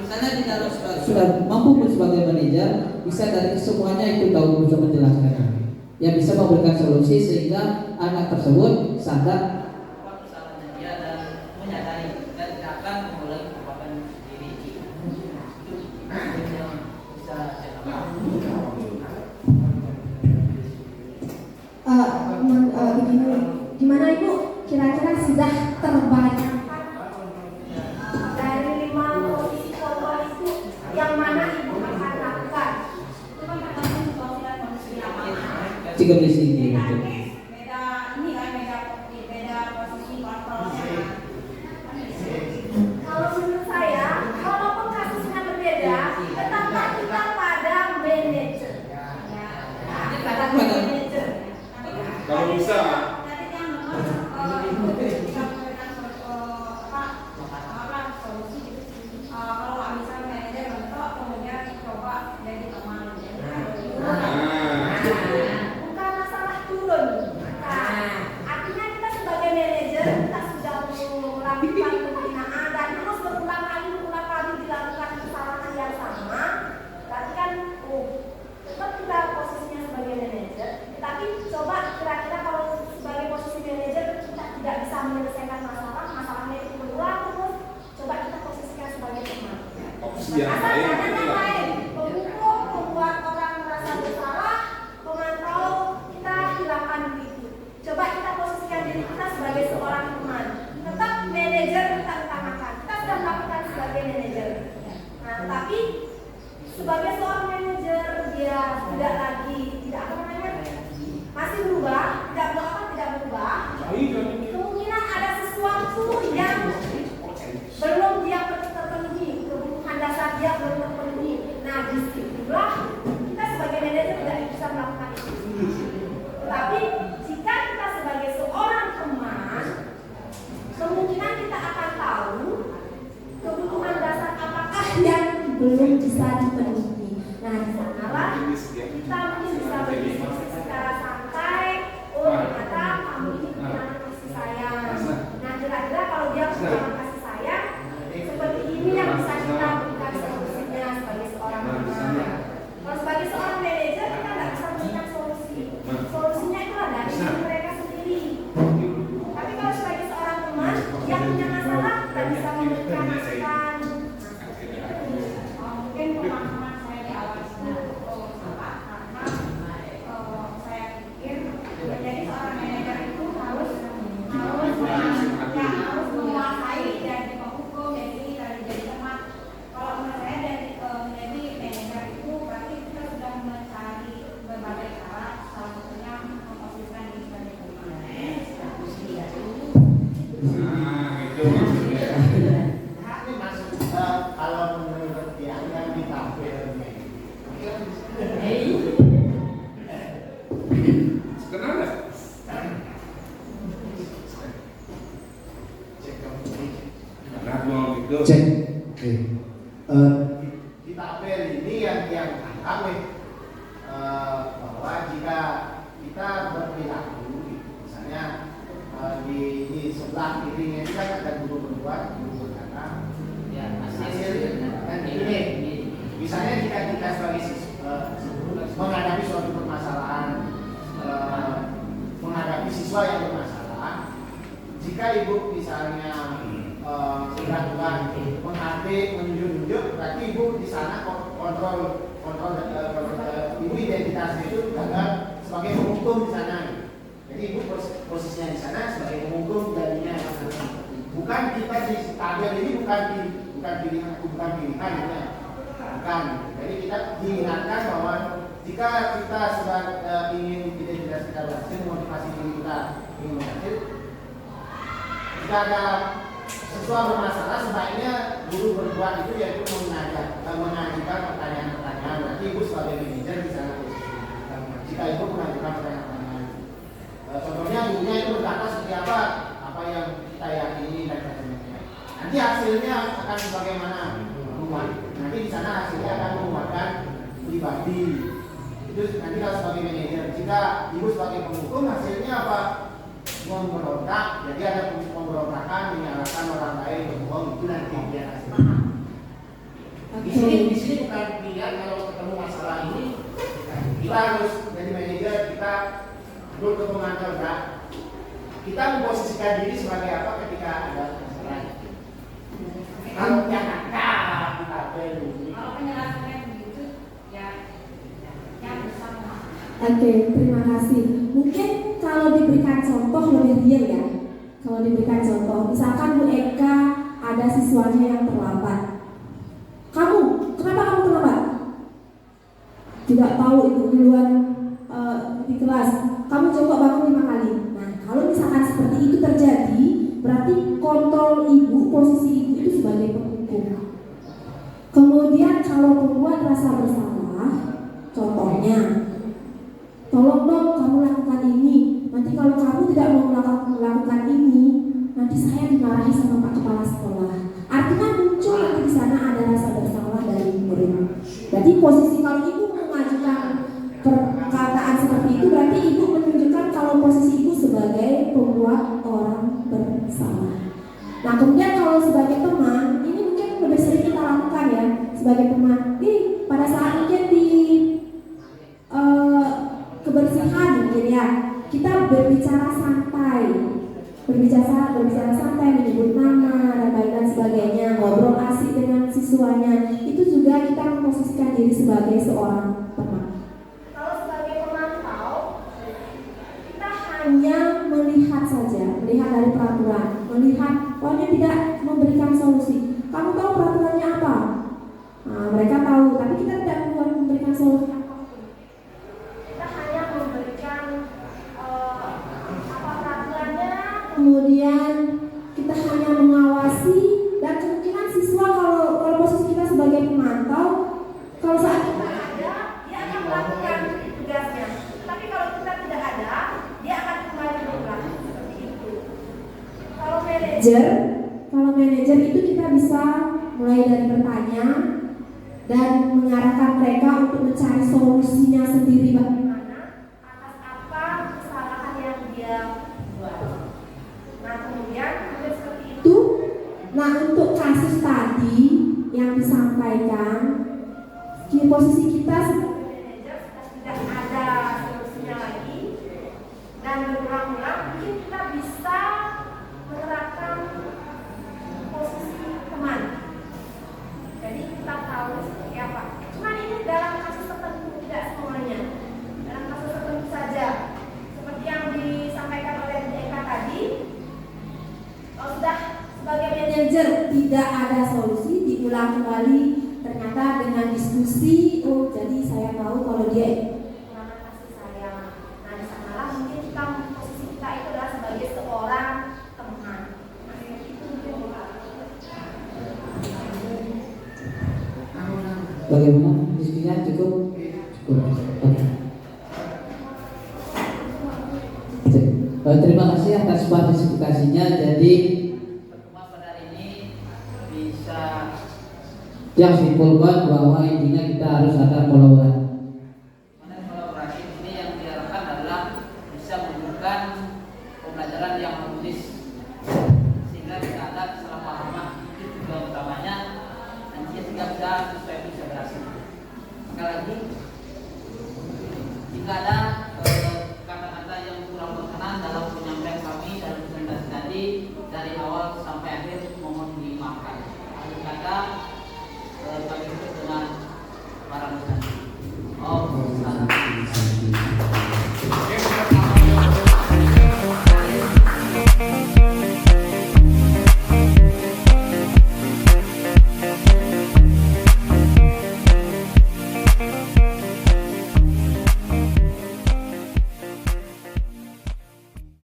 misalnya di dalam sudah mampu sebagai manajer, bisa dari semuanya itu tahu bisa menjelaskan, yang bisa memberikan solusi sehingga anak tersebut sadar apa kesalahannya dia dan menyadari dan tidak akan mengulangi perbuatan sendiri. Itu yang bisa saya lakukan. Begini, gimana Ibu? Kira-kira sudah terbanyak dari 5 posisi foto itu yang mana Ibu akan lakukan? Itu kan tergantung situasi dan kondisi yang mana. Jika di sini Beda ini kan beda posisi kontrolnya. Kalau menurut saya, walaupun kasusnya berbeda, tetaplah kita pada manajer. Pada manajer. Kalau bisa. Bukan masalah turun. Artinya kita sebagai manajer kita sudah melakukan pembinaan dan terus berulang kali dilakukan kesalahan yang sama. Berarti kan tetap kita posisinya sebagai manajer. Tapi coba kira-kira kalau sebagai posisi manajer kita tidak bisa menyelesaikan masalahnya itu berulang terus. Coba kita posisikan sebagai teman. Opsi yang lain. Pemukul, membuat orang merasa bersalah, memantau, kita hilangkan itu. Coba kita posisikan diri kita sebagai seorang teman. Tetap manajer kita utamakan. Kita sudah melakukan sebagai manajer. Nah, tapi sebagai seorang manajer dia tidak lagi masih berubah, tidak berubah. Kemungkinan ada sesuatu yang belum dia terpenuhi, kebutuhan dasar dia belum terpenuhi. Nah, disitulah kita sebagai manajer tidak bisa melakukan itu. Tetapi jika kita sebagai seorang teman, kemungkinan kita akan tahu kebutuhan dasar apakah yang belum bisa dipenuhi. Nah, di sanalah kita mungkin bisa berdiskusi secara santai. Oh, ternyata kamu ini kekurangan kasih sayang. Nah, kira-kira kalau dia kekurangan kasih sayang, seperti ini yang bisa kita berikan solusinya sebagai seorang teman. Kalau sebagai seorang manajer kita nggak bisa memberikan solusi. Solusinya itu ada di diri mereka sendiri. Tapi kalau sebagai seorang teman yang punya masalah, kita bisa memberikan masukan. Mungkin pemahaman saya di awal salah karena saya pikir menjadi seorang manajer itu harus menguasai dari penghukum, dari teman. Kalau menurut saya dari menjadi manajer itu berarti kita sudah mencari berbagai cara, salah satunya memposisikan diri sebagai teman. Nah, itu maksudnya. Tapi maksud kalau menurut yang ditampilnya Kenapa? Karena mau gitu. Cek. ditampil ini yang kami bahwa jika kita berperilaku, misalnya di sebelah kirinya ini kan ada guru berdua, guru berkata, Ya, hasil dan ini. Misalnya jika kita sebagai menghadapi suatu permasalahan, menghadapi siswa yang bermasalah, jika ibu misalnya melakukan menghapus, menunjuk, berarti ibu di sana kontrol ibu identitasnya itu gagal sebagai penghukum di sana. Jadi ibu posisinya di sana sebagai penghukum jadinya. Bukan kita di tabel ini bukan pilihan, ya. Bukan. Jadi kita diingatkan bahwa jika kita sudah ingin identitas kita berhasil, motivasi diri kita ingin berhasil, jika ada sesuatu masalah sebaiknya guru berbuat itu yaitu mengajukan pertanyaan-pertanyaan. Berarti ibu sebagai manajer di sana. Jika ibu mengajukan pertanyaan-pertanyaan, contohnya gurunya itu berkata seperti apa yang kita yakini dan sebagainya. Nanti hasilnya akan bagaimana? Nanti di sana hasilnya akan menguatkan pribadi. Itu nanti kalau sebagai manajer. Jika ibu sebagai penghukum hasilnya apa? Memberontak, jadi ada pemberontakan, menyalahkan orang lain, berbohong, itu nanti dia hasilnya. Di sini bukan pilihan kalau ketemu masalah ini kita harus jadi manajer, kita duduk ke pengantar, enggak. Kita memposisikan diri sebagai apa ketika ada masalah. Kalau yang nakal kita perlu. Kalau penjelasannya begitu, ya yang bersama. Oke, terima kasih. Mungkin kalau diberikan contoh lebih real ya. Kalau diberikan contoh, misalkan Bu Eka ada siswanya yang terlambat. Kenapa kamu terlambat? Tidak tahu ibu duluan di kelas. Kamu coba bangun 5 kali. Nah, kalau misalkan seperti itu terjadi, berarti kontrol ibu, posisi ibu itu sebagai penghukum. Kemudian kalau pembuat rasa bersalah, contohnya, tolong dong kamu lakukan ini. Nanti kalau kamu tidak mau melakukan ini, nanti saya dimarahi sama Pak Kepala Sekolah. Artinya muncul nanti di sana ada rasa bersalah dari murid. Jadi posisi kalau ibu mengajukan perkataan seperti itu, berarti ibu menunjukkan kalau posisi ibu sebagai pembuat orang bersalah. Nah, kemudian kalau sebagai teman, ini mungkin lebih sering kita lakukan ya sebagai teman. Pada saat mungkin di kebersihan mungkin ya, kita berbicara santai, menyebut nama dan lain sebagainya, ngobrol asik dengan siswanya. Itu juga kita memposisikan diri sebagai seorang teman. Kalau sebagai pemantau, kita hanya melihat saja, melihat dari peraturan, melihat pokoknya tidak memberikan solusi. Kamu tahu peraturannya apa? Nah, mereka tahu, tapi kita tidak memberikan solusi apapun. Kita hanya memberikan apa peraturannya, kemudian kita hanya mengawasi, dan kemungkinan siswa kalau posisi kita sebagai pemantau, kalau saat kita ada, dia akan melakukan tugasnya. Tapi kalau kita tidak ada, dia akan kembali berulang seperti itu. Kalau manajer itu kita bisa mulai dari bertanya dan mengarahkan mereka untuk mencari solusinya sendiri bagaimana atas apa kesalahan yang dia buat. Nah, kemudian seperti itu. Nah, untuk kasus tadi yang disampaikan, di posisi kita sebagai manajer sudah tidak ada solusinya lagi dan berulang-ulang, mungkin kita bisa menerapkan posisi teman. Jadi kita tahu seperti apa. Cuma ini dalam kasus tertentu, tidak semuanya. Dalam kasus tertentu saja. Seperti yang disampaikan oleh Bu Eka tadi, kalau sudah sebagai manajer tidak ada solusi, diulang kembali, ternyata dengan diskusi, oh jadi saya tahu kalau dia kurang kasih sayang. Nah, di sanalah mungkin kita posisi kita itu adalah sebagai seorang teman. Nah, itu mungkin Bagaimana? Diskusinya cukup? Oke. Terima kasih atas partisipasinya. Jadi pertemuan pada hari ini bisa yang simpulkan bahwa intinya kita harus ada kolaborasi. Kolaborasi ini yang diharapkan adalah bisa menunjukkan pembelajaran yang harmonis sehingga tidak ada kesalahpahaman. Itu juga utamanya nanti sehingga bisa siswa itu bisa berhasil. Sekali lagi, jika ada kata-kata yang kurang berkenan dalam penyampaian kami dalam presentasi tadi dari awal sampai akhir, mohon dimaafkan. Kata